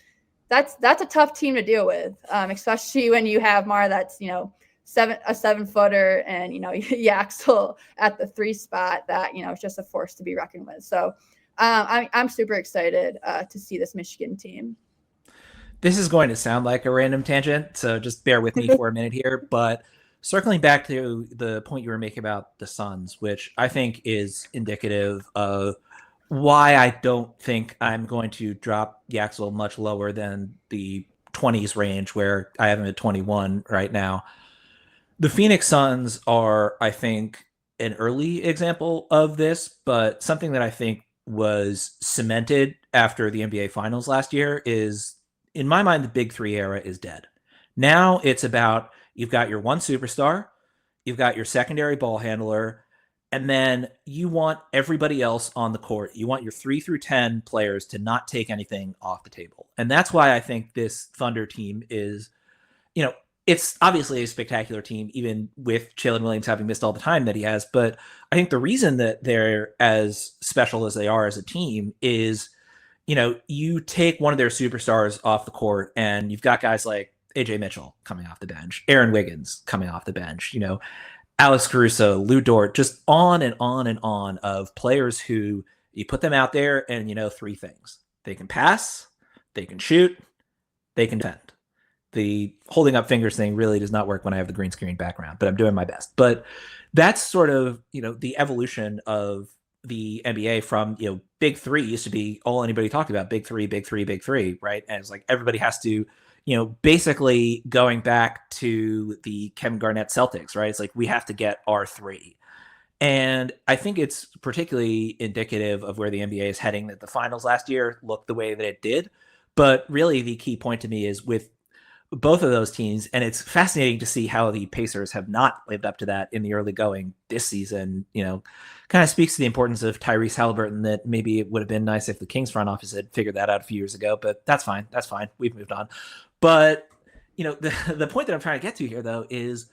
That's a tough team to deal with, especially when you have Mara that's, you know, a 7-footer, and, you know, Yaxel at the 3 spot that, you know, is just a force to be reckoned with. So I'm super excited to see this Michigan team. This is going to sound like a random tangent, so just bear with me for a minute here. But circling back to the point you were making about the Suns, which I think is indicative of why I don't think I'm going to drop Yaxel much lower than the 20s range, where I have him at 21 right now. The Phoenix Suns are, I think, an early example of this, but something that I think was cemented after the NBA Finals last year is, in my mind, the Big Three era is dead. Now it's about, you've got your one superstar, you've got your secondary ball handler, And then you want everybody else on the court. You want your 3 through 10 players to not take anything off the table. And that's why I think this Thunder team is, you know, it's obviously a spectacular team, even with Jalen Williams having missed all the time that he has. But I think the reason that they're as special as they are as a team is, you take one of their superstars off the court and you've got guys like AJ Mitchell coming off the bench, Aaron Wiggins coming off the bench, Alex Caruso, Lou Dort, just on and on and on of players who you put them out there and three things. They can pass, they can shoot, they can defend. The holding up fingers thing really does not work when I have the green screen background, but I'm doing my best. But that's sort of, the evolution of the NBA from, big three used to be all anybody talked about, big three, big three, big three, right? And it's like everybody has to, basically going back to the Kevin Garnett Celtics, right? It's like we have to get our three. And I think it's particularly indicative of where the NBA is heading, that the finals last year looked the way that it did. But really the key point to me is with both of those teams, and it's fascinating to see how the Pacers have not lived up to that in the early going this season. Kind of speaks to the importance of Tyrese Halliburton, that maybe it would have been nice if the Kings front office had figured that out a few years ago, but that's fine. That's fine. We've moved on. But, the point that I'm trying to get to here, though, is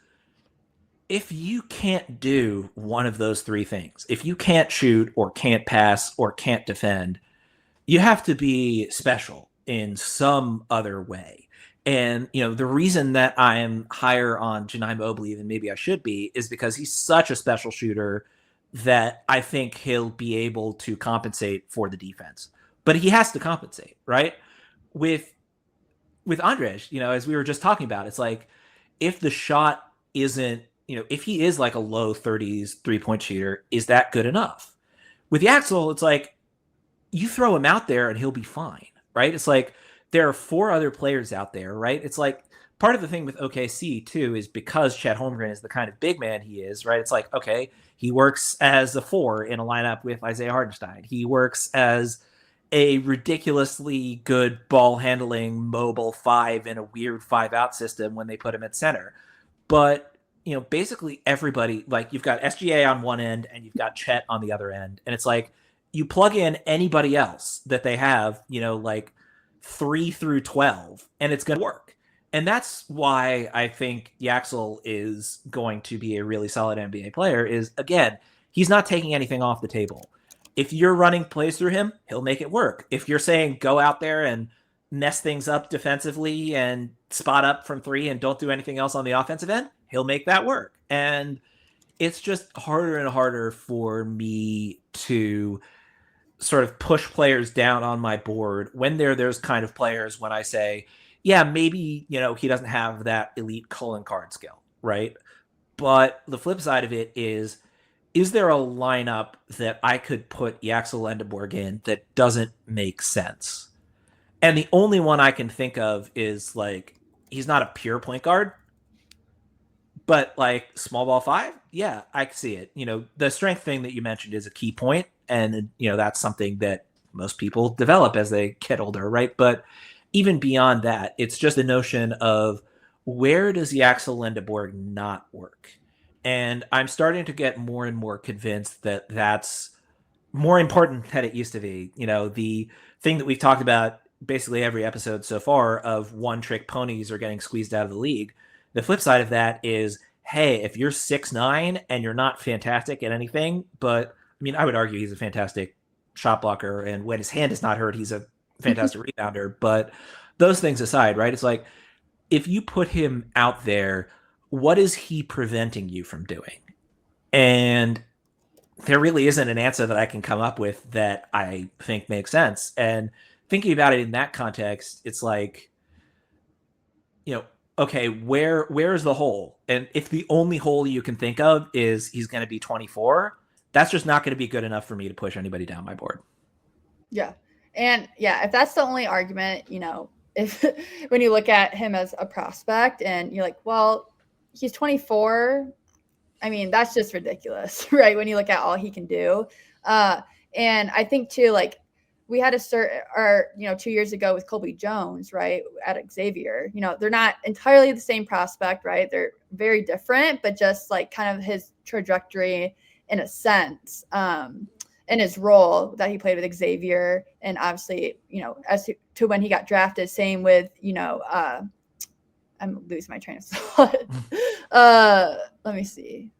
if you can't do one of those three things, if you can't shoot or can't pass or can't defend, you have to be special in some other way. And, the reason that I am higher on Janai Mobley than maybe I should be is because he's such a special shooter that I think he'll be able to compensate for the defense. But he has to compensate, right? With Andrej, as we were just talking about, it's like if the shot isn't, if he is like a low 30s 3-point shooter, is that good enough? With Yaxel, it's like you throw him out there and he'll be fine, right? It's like there are 4 other players out there, right? It's like part of the thing with OKC too is because Chet Holmgren is the kind of big man he is, right? It's like, okay, he works as a 4 in a lineup with Isaiah Hartenstein. He works as a ridiculously good ball handling mobile 5 in a weird 5-out system when they put him at center. But, basically everybody, like you've got SGA on one end and you've got Chet on the other end. And it's like you plug in anybody else that they have, like 3 through 12, and it's going to work. And that's why I think Yaxel is going to be a really solid NBA player is, again, he's not taking anything off the table. If you're running plays through him, he'll make it work. If you're saying go out there and mess things up defensively and spot up from 3 and don't do anything else on the offensive end, he'll make that work. And it's just harder and harder for me to sort of push players down on my board when they're those kind of players when I say, yeah, maybe, he doesn't have that elite calling card skill, right? But the flip side of it is there a lineup that I could put Yaxel Lendeborg in that doesn't make sense? And the only one I can think of is like, he's not a pure point guard, but like small ball 5. Yeah, I can see it. The strength thing that you mentioned is a key point. And, that's something that most people develop as they get older, right? But even beyond that, it's just the notion of where does Yaxel Lendeborg not work? And I'm starting to get more and more convinced that that's more important than it used to be. The thing that we've talked about basically every episode so far of one-trick ponies are getting squeezed out of the league. The flip side of that is, hey, if you're 6'9" and you're not fantastic at anything, but I would argue he's a fantastic shot blocker, and when his hand is not hurt, he's a fantastic rebounder. But those things aside, right? It's like if you put him out there, what is he preventing you from doing? And there really isn't an answer that I can come up with that I think makes sense. And thinking about it in that context, it's like, okay, where's the hole? And if the only hole you can think of is he's going to be 24, that's just not going to be good enough for me to push anybody down my board. Yeah. And yeah, if that's the only argument, if when you look at him as a prospect and you're like, well, he's 24. That's just ridiculous, right? When you look at all he can do. And I think too, like we had 2 years ago with Colby Jones, right? At Xavier, they're not entirely the same prospect, right? They're very different, but just like kind of his trajectory in a sense, in his role that he played with Xavier. And obviously, as to when he got drafted, same with, I'm losing my train of thought. Let me see.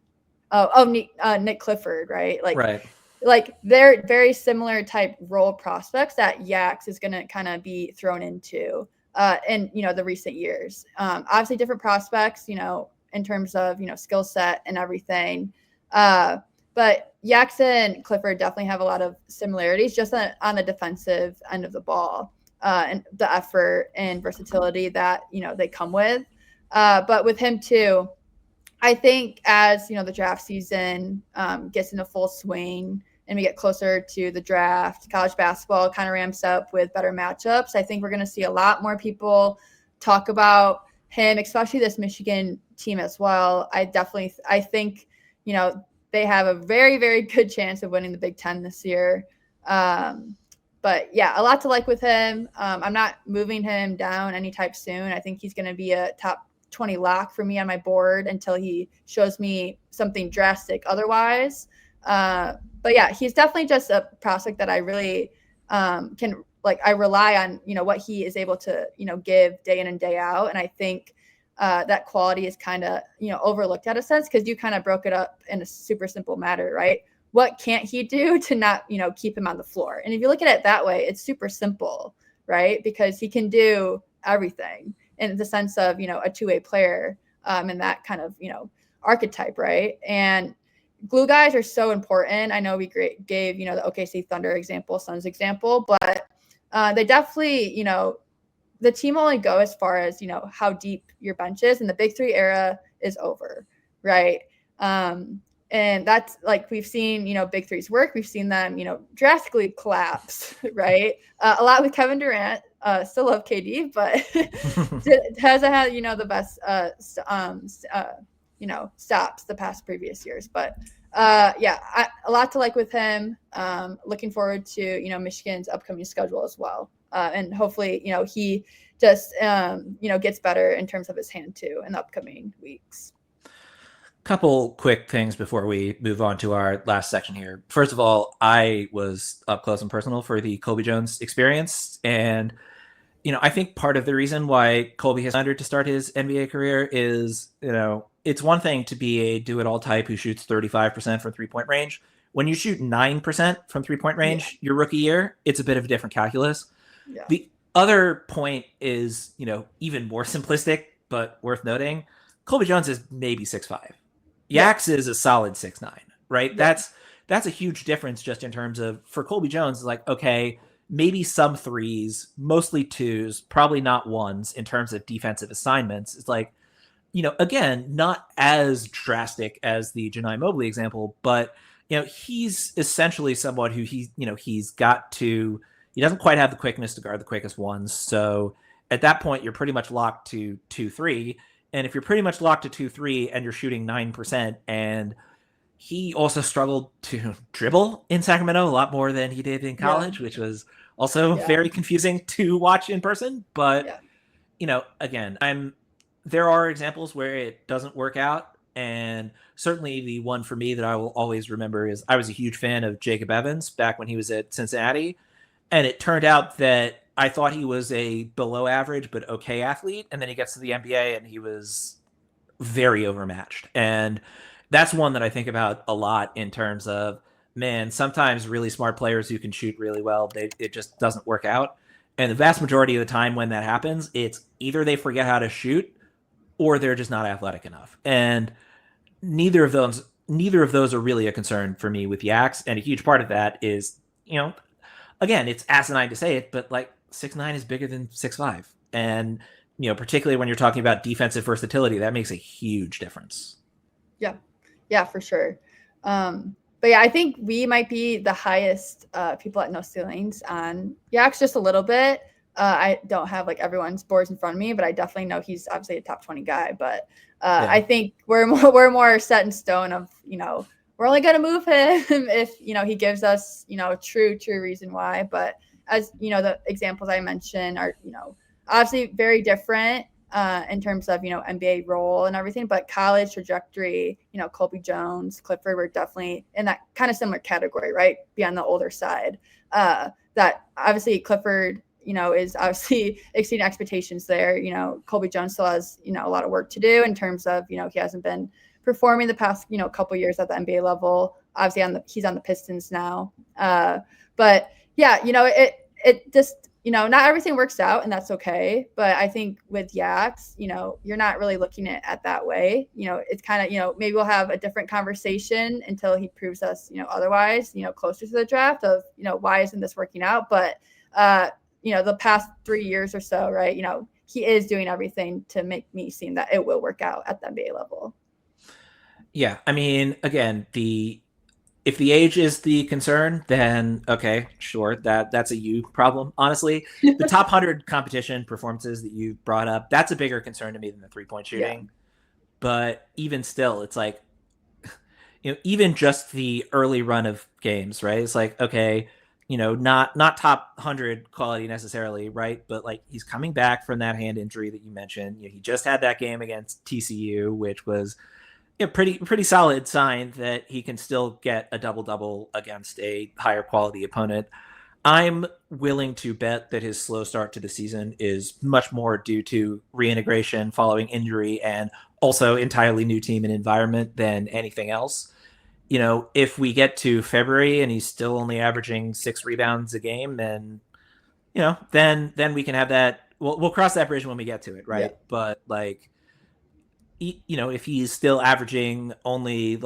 Nick Clifford, right? Like they're very similar type role prospects that Yax is going to kind of be thrown into in the recent years. Obviously different prospects, in terms of skill set and everything. But Yax and Clifford definitely have a lot of similarities just on the defensive end of the ball, and the effort and versatility that they come with. But with him too, I think as the draft season gets into full swing and we get closer to the draft, college basketball kind of ramps up with better matchups. I think we're going to see a lot more people talk about him, especially this Michigan team as well. I think they have a very, very good chance of winning the Big Ten this year. But yeah, a lot to like with him. I'm not moving him down anytime soon. I think he's going to be a top 20 lock for me on my board until he shows me something drastic otherwise. But yeah, he's definitely just a prospect that I really I rely on, what he is able to, give day in and day out. And I think that quality is kind of, overlooked at a sense, because you kind of broke it up in a super simple matter, right? What can't he do to not, keep him on the floor? And if you look at it that way, it's super simple, right? Because he can do everything in the sense of, a two-way player, and that kind of, archetype, right? And glue guys are so important. I know we gave, the OKC Thunder example, Suns example, but they definitely, the team only go as far as, how deep your bench is, and the Big Three era is over, right? And that's like, we've seen, Big Threes work. We've seen them, drastically collapse, right? A lot with Kevin Durant. Still love KD, but hasn't had, the best, stops the past previous years. But yeah, a lot to like with him. Looking forward to, Michigan's upcoming schedule as well. And hopefully, he just, gets better in terms of his hand too in the upcoming weeks. Couple quick things before we move on to our last section here. First of all, I was up close and personal for the Colby Jones experience. And, I think part of the reason why Colby has wanted to start his NBA career is, it's one thing to be a do-it-all type who shoots 35% from three-point range. When you shoot 9% from three-point range your rookie year, it's a bit of a different calculus. Yeah. The other point is, even more simplistic, but worth noting, Colby Jones is maybe 6'5". Yax is a solid 6'9", right? Yeah. That's a huge difference just in terms of, for Colby Jones, like, okay, maybe some threes, mostly twos, probably not ones in terms of defensive assignments. It's like, again, not as drastic as the Janai Mobley example, but, he's essentially someone who he doesn't quite have the quickness to guard the quickest ones. So at that point, you're pretty much locked to 2-3. And if you're pretty much locked to 2-3 and you're shooting 9%, and he also struggled to dribble in Sacramento a lot more than he did in college, which was also very confusing to watch in person. But, again, there are examples where it doesn't work out. And certainly the one for me that I will always remember is I was a huge fan of Jacob Evans back when he was at Cincinnati. And it turned out that I thought he was a below average but okay athlete, and then he gets to the NBA and he was very overmatched. And that's one that I think about a lot in terms of, man, sometimes really smart players who can shoot really well, it just doesn't work out. And the vast majority of the time when that happens, it's either they forget how to shoot or they're just not athletic enough. And neither of those are really a concern for me with Yax. And a huge part of that is, again, it's asinine to say it, but like 6'9" is bigger than 6'5". And, particularly when you're talking about defensive versatility, that makes a huge difference. Yeah, for sure. But yeah, I think we might be the highest people at No Ceilings on Yax, just a little bit. I don't have like everyone's boards in front of me, but I definitely know he's obviously a top 20 guy. But I think we're more set in stone of, we're only going to move him if, he gives us, true reason why. But as, the examples I mentioned are, obviously very different. in terms of, NBA role and everything, but college trajectory, Colby Jones, Clifford were definitely in that kind of similar category, right? Be on the older side. That obviously Clifford, is obviously exceeding expectations there. Colby Jones still has, a lot of work to do in terms of, he hasn't been performing the past, couple years at the NBA level. Obviously he's on the Pistons now. But yeah, it just, not everything works out, and that's okay. But I think with Yax, you're not really looking at that way. It's kind of, maybe we'll have a different conversation until he proves us, otherwise, closer to the draft of, why isn't this working out? But, the past 3 years or so, right, he is doing everything to make me seem that it will work out at the NBA level. Yeah, I mean, again, if the age is the concern, then okay, sure, that's a you problem. Honestly, the top 100 competition performances that you brought up, that's a bigger concern to me than the 3-point shooting. Yeah. But even still, it's like, even just the early run of games, right? It's like, okay, not top 100 quality necessarily, right? But like, he's coming back from that hand injury that you mentioned. He just had that game against TCU, which was pretty solid sign that he can still get a double-double against a higher quality opponent. I'm willing to bet that his slow start to the season is much more due to reintegration following injury and also entirely new team and environment than anything else. If we get to February and he's still only averaging 6 rebounds a game, then, then we can have that. We'll cross that bridge when we get to it, right? Yeah. But like, if he's still averaging only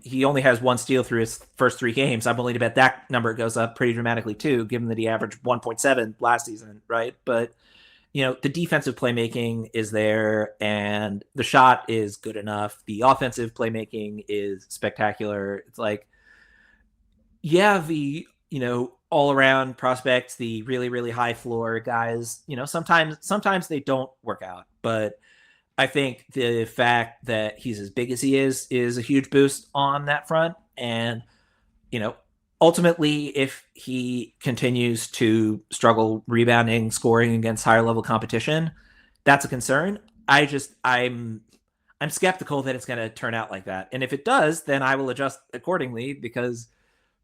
he only has 1 steal through his first 3 games, I'm willing to bet that number goes up pretty dramatically too, given that he averaged 1.7 last season, right? But the defensive playmaking is there and the shot is good enough. The offensive playmaking is spectacular. It's like, yeah, the all around prospects, the really, really high floor guys, sometimes they don't work out, but I think the fact that he's as big as he is a huge boost on that front. And, ultimately, if he continues to struggle rebounding, scoring against higher level competition, that's a concern. I'm skeptical that it's going to turn out like that. And if it does, then I will adjust accordingly, because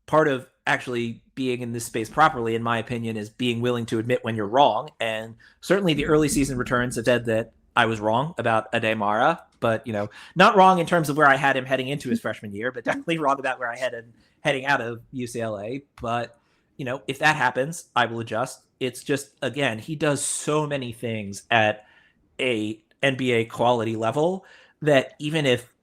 part of actually being in this space properly, in my opinion, is being willing to admit when you're wrong. And certainly the early season returns have said that I was wrong about Ademara, but not wrong in terms of where I had him heading into his freshman year, but definitely wrong about where I had him heading out of UCLA. But if that happens, I will adjust. It's just, again, he does so many things at a NBA quality level that even if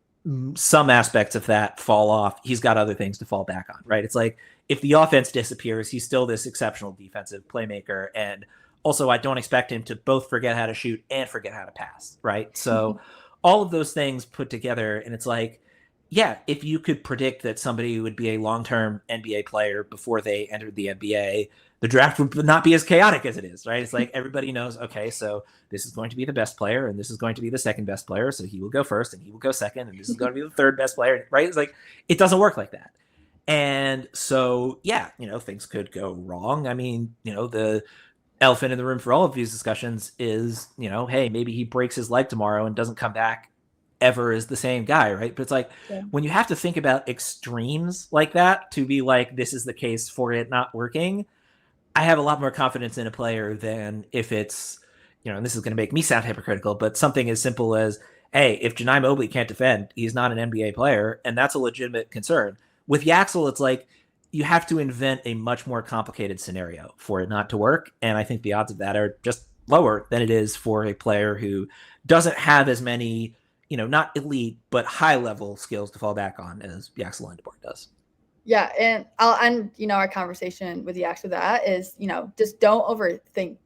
some aspects of that fall off, he's got other things to fall back on, right? It's like, if the offense disappears, he's still this exceptional defensive playmaker. And also, I don't expect him to both forget how to shoot and forget how to pass, right? So all of those things put together, and it's like, yeah, if you could predict that somebody would be a long-term NBA player before they entered the NBA, the draft would not be as chaotic as it is, right? It's like, everybody knows, okay, so this is going to be the best player, and this is going to be the second best player, so he will go first, and he will go second, and this is going to be the third best player, right? It's like, it doesn't work like that. And so, yeah, things could go wrong. I mean, the elephant in the room for all of these discussions is, hey, maybe he breaks his leg tomorrow and doesn't come back ever as the same guy, right? But it's like, when you have to think about extremes like that to be like, this is the case for it not working, I have a lot more confidence in a player than if it's, and this is going to make me sound hypocritical, but something as simple as, hey, if Janai Mobley can't defend, he's not an NBA player, and that's a legitimate concern. With Yaxel, it's like, you have to invent a much more complicated scenario for it not to work. And I think the odds of that are just lower than it is for a player who doesn't have as many, not elite, but high level skills to fall back on as Yaxel Lendeborg does. Yeah. And I'll end, our conversation with Yax with that is, just don't overthink,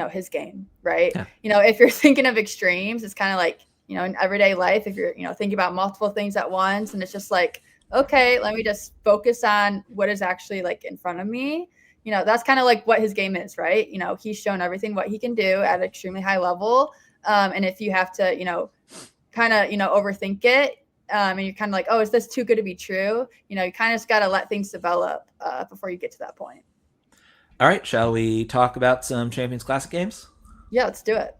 his game, right? Yeah. If you're thinking of extremes, it's kind of like, in everyday life, if you're, thinking about multiple things at once, and it's just like, okay, let me just focus on what is actually like in front of me. That's kind of like what his game is, right? He's shown everything what he can do at an extremely high level. And if you have to, kind of, overthink it, and you're kind of like, oh, is this too good to be true? You kind of just got to let things develop before you get to that point. All right. Shall we talk about some Champions Classic games? Yeah, let's do it.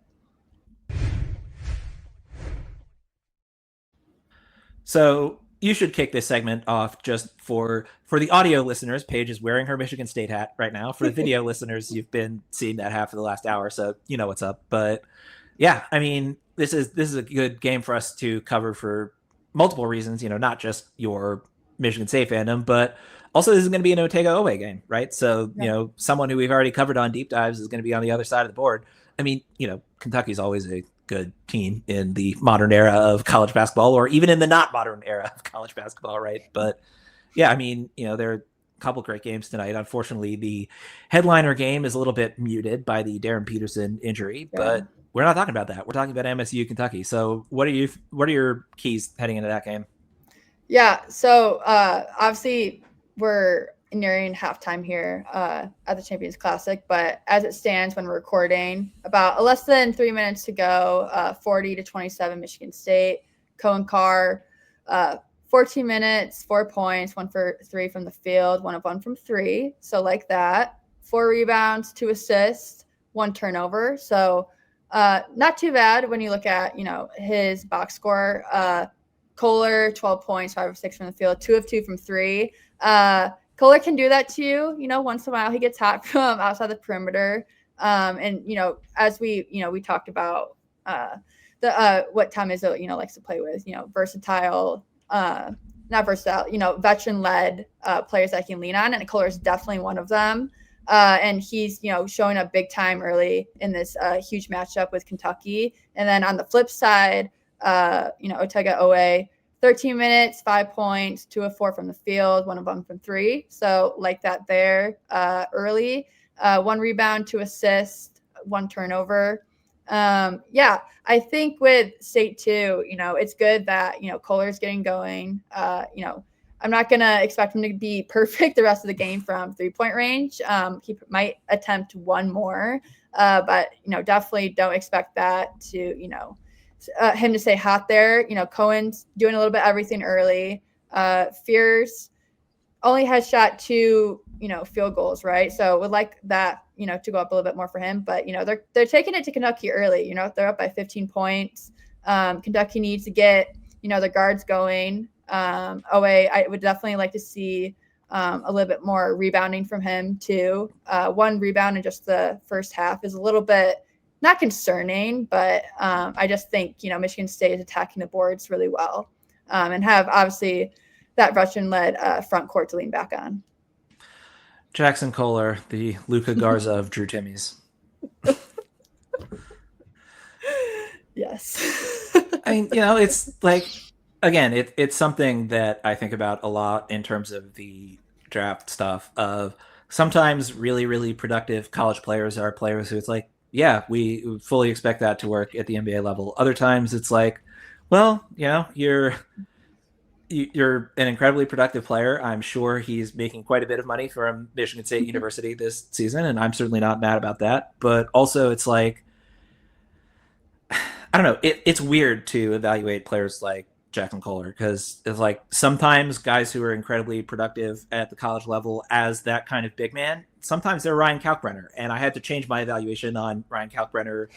So you should kick this segment off just for the audio listeners. Paige is wearing her Michigan State hat right now. For the video listeners, you've been seeing that hat for the last hour, so you know what's up. But yeah, I mean, this is a good game for us to cover for multiple reasons. Not just your Michigan State fandom, but also this is going to be an Otega Owe game, right? So someone who we've already covered on deep dives is going to be on the other side of the board. I mean, Kentucky's always a good team in the modern era of college basketball, or even in the not modern era of college basketball, right? But yeah, I mean, there are a couple great games tonight. Unfortunately, the headliner game is a little bit muted by the Darren Peterson injury, but we're not talking about that. We're talking about MSU Kentucky. So what are your keys heading into that game? Yeah, so obviously we're nearing halftime here at the Champions Classic, but as it stands when we're recording, about less than 3 minutes to go, 40-27 Michigan State. Cohen Carr, 14 minutes, 4 points, 1 for 3 from the field, 1 of 1 from 3. So like that, 4 rebounds, 2 assists, 1 turnover. So not too bad when you look at, his box score. Kohler, 12 points, 5 of 6 from the field, 2 of 2 from 3. Kohler can do that to you, once in a while. He gets hot from outside the perimeter. And, as we talked about what Tom Izzo, likes to play with, versatile, not versatile, veteran-led players that he can lean on. And Kohler is definitely one of them. And he's, showing up big time early in this huge matchup with Kentucky. And then on the flip side, Otega Owe, 13 minutes, 5 points, 2 of 4 from the field, 1 of 1 from 3. So like that there early, 1 rebound, 2 assists, 1 turnover. I think with State too, it's good that, Kohler's getting going. I'm not going to expect him to be perfect the rest of the game from 3-point range. He might attempt 1 more, but, definitely don't expect that to, him to stay hot there. Cohen's doing a little bit everything early. Fears only has shot 2, field goals, right? So would like that, to go up a little bit more for him. But, they're taking it to Kentucky early. They're up by 15 points. Kentucky needs to get, the guards going. Owe, I would definitely like to see a little bit more rebounding from him too. 1 rebound in just the first half is a little bit not concerning, but I just think, Michigan State is attacking the boards really well and have obviously that Russian-led front court to lean back on. Jackson Kohler, the Luka Garza of Drew Timmy's. Yes. I mean, it's like, again, it's something that I think about a lot in terms of the draft stuff of sometimes really, really productive college players are players who it's like, yeah, we fully expect that to work at the NBA level. Other times it's like, well, you're an incredibly productive player. I'm sure he's making quite a bit of money from Michigan State University this season, and I'm certainly not mad about that. But also it's like, I don't know, it's weird to evaluate players like Jackson Kohler because it's like sometimes guys who are incredibly productive at the college level as that kind of big man, sometimes they're Ryan Kalkbrenner. And I had to change my evaluation on Ryan Kalkbrenner.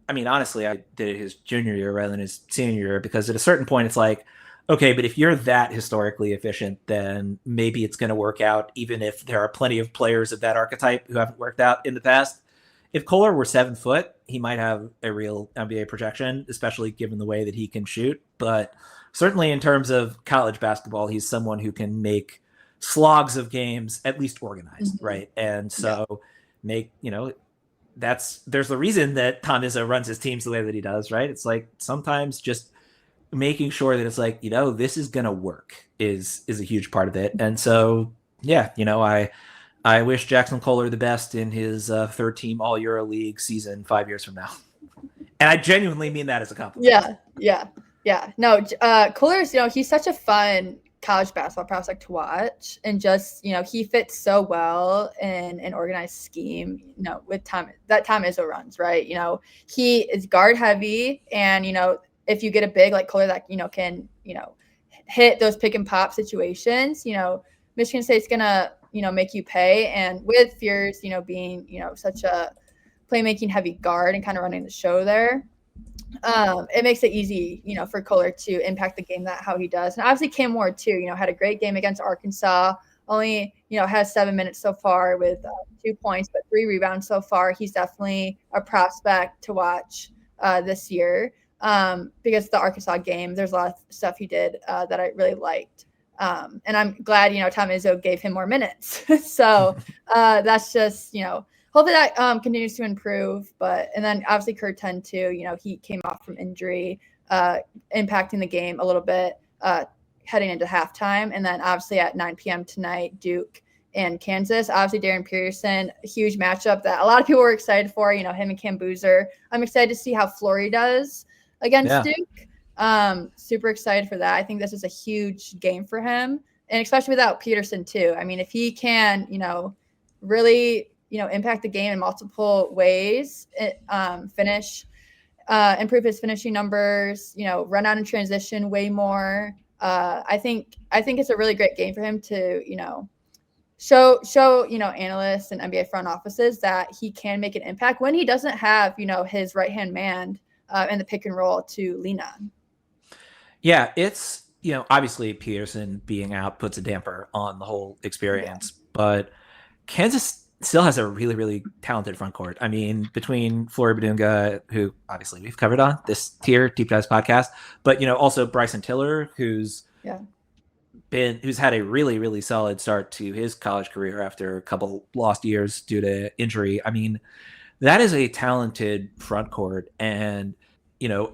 I mean, honestly, I did it his junior year rather than his senior year because at a certain point it's like, okay, but if you're that historically efficient, then maybe it's going to work out even if there are plenty of players of that archetype who haven't worked out in the past. If Kohler were 7 foot, he might have a real NBA projection, especially given the way that he can shoot. But certainly in terms of college basketball, he's someone who can make slogs of games at least organized, right? And so there's the reason that Tom Izzo runs his teams the way that he does, right? It's like sometimes just making sure that it's like, this is going to work is a huge part of it. And so, yeah, I wish Jackson Kohler the best in his third team All EuroLeague season 5 years from now. And I genuinely mean that as a compliment. Yeah. No, Kohler's, he's such a fun college basketball prospect to watch. And just, he fits so well in an organized scheme, with Tom Izzo runs, right? He is guard heavy. And, if you get a big like Kohler that, can, hit those pick and pop situations, Michigan State's going to, make you pay. And with Fears, being, such a playmaking heavy guard and kind of running the show there, it makes it easy, for Kohler to impact the game how he does. And obviously Cam Ward too, had a great game against Arkansas. Only, has 7 minutes so far with 2 points, but 3 rebounds so far. He's definitely a prospect to watch this year because the Arkansas game, there's a lot of stuff he did that I really liked. And I'm glad, Tom Izzo gave him more minutes. So that's just, hopefully that continues to improve. And then obviously Kurtan too, he came off from injury, impacting the game a little bit heading into halftime. And then obviously at 9 p.m. tonight, Duke and Kansas. Obviously Darren Peterson, a huge matchup that a lot of people were excited for, him and Cam Boozer. I'm excited to see how Flory does against Duke. Super excited for that. I think this is a huge game for him, and especially without Peterson too. I mean, if he can, really, impact the game in multiple ways, improve his finishing numbers, run out in transition way more. I think it's a really great game for him to, show analysts and NBA front offices that he can make an impact when he doesn't have, his right-hand man in the pick and roll to lean on. Yeah, it's, obviously Peterson being out puts a damper on the whole experience, but Kansas still has a really, really talented front court. I mean, between Flory Badunga, who obviously we've covered on this tier Deep Dives podcast, but also Bryson Tiller, who's had a really, really solid start to his college career after a couple lost years due to injury. I mean, that is a talented front court, and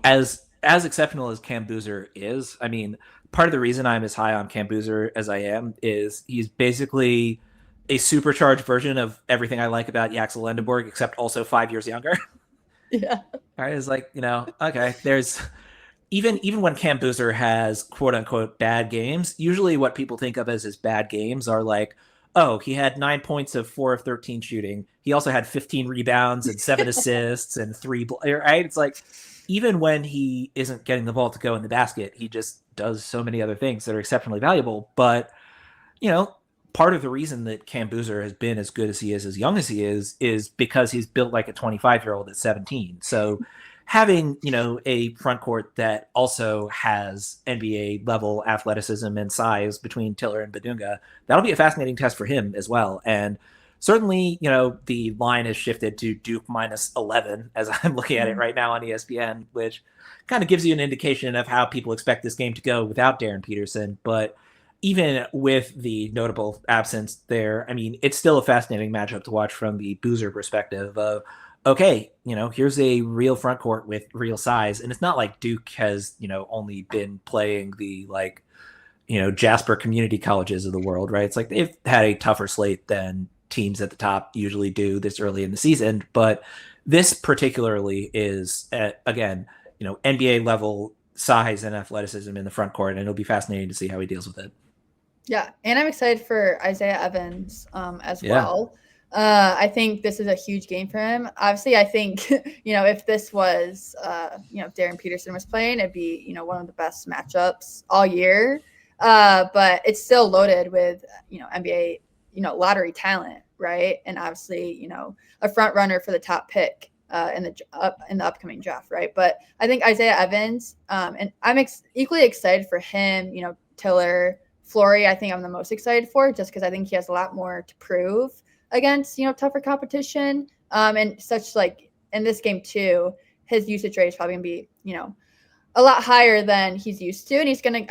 as exceptional as Cam Boozer is, I mean, part of the reason I'm as high on Cam Boozer as I am is he's basically a supercharged version of everything I like about Yaxel Lendeborg, except also 5 years younger. Yeah. Right? It's like, okay, there's even when Cam Boozer has quote unquote bad games, usually what people think of as his bad games are like, oh, he had 9 points of 4 of 13 shooting. He also had 15 rebounds and 7 assists and 3, right? It's like, even when he isn't getting the ball to go in the basket, he just does so many other things that are exceptionally valuable. But, part of the reason that Cam Boozer has been as good as he is, as young as he is because he's built like a 25-year-old at 17. So having, a front court that also has NBA level athleticism and size between Tiller and Badunga, that'll be a fascinating test for him as well. And certainly, the line has shifted to Duke minus 11 as I'm looking at it right now on ESPN, which kind of gives you an indication of how people expect this game to go without Darren Peterson. But even with the notable absence there, I mean, it's still a fascinating matchup to watch from the Boozer perspective of, okay, here's a real front court with real size. And it's not like Duke has, only been playing the Jasper community colleges of the world, right? It's like they've had a tougher slate than teams at the top usually do this early in the season. But this particularly is, again, NBA level size and athleticism in the front court. And it'll be fascinating to see how he deals with it. Yeah, and I'm excited for Isaiah Evans as well. I think this is a huge game for him. Obviously, I think, if this was, if Darren Peterson was playing, it'd be, one of the best matchups all year. But it's still loaded with, NBA, lottery talent, right? And obviously, a front runner for the top pick in the upcoming draft, right? But I think Isaiah Evans, and I'm equally excited for him, Tiller, Flory, I think I'm the most excited for, just because I think he has a lot more to prove against, tougher competition. And such in this game too, his usage rate is probably gonna be, a lot higher than he's used to. And he's gonna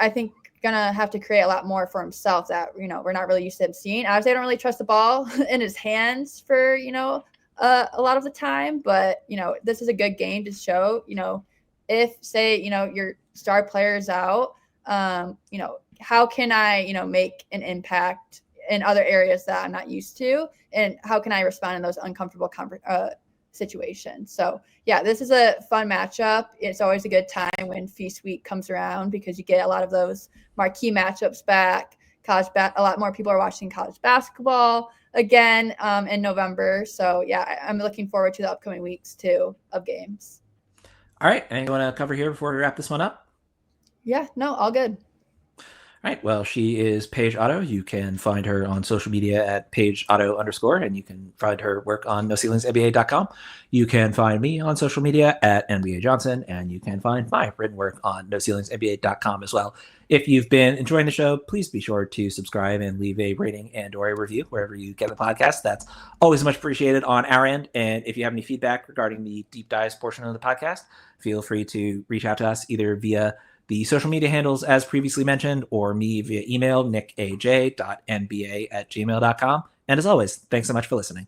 have to create a lot more for himself that, we're not really used to him seeing. Obviously, I don't really trust the ball in his hands for, a lot of the time, but, this is a good game to show, if say, your star player is out, how can I, make an impact in other areas that I'm not used to? And how can I respond in those uncomfortable situations? So, yeah, this is a fun matchup. It's always a good time when Feast Week comes around because you get a lot of those marquee matchups back. A lot more people are watching college basketball again in November. So, yeah, I'm looking forward to the upcoming weeks, too, of games. All right. Anything you want to cover here before we wrap this one up? Yeah, no, all good. Right. Well, she is Paige Otto. You can find her on social media at Paige Otto _, and you can find her work on NoCeilingsNBA.com. You can find me on social media at NBA Johnson, and you can find my written work on NoCeilingsNBA.com as well. If you've been enjoying the show, please be sure to subscribe and leave a rating and/or a review wherever you get the podcast. That's always much appreciated on our end. And if you have any feedback regarding the deep dives portion of the podcast, feel free to reach out to us either via the social media handles as previously mentioned, or me via email, nickaj.nba@gmail.com. And as always, thanks so much for listening.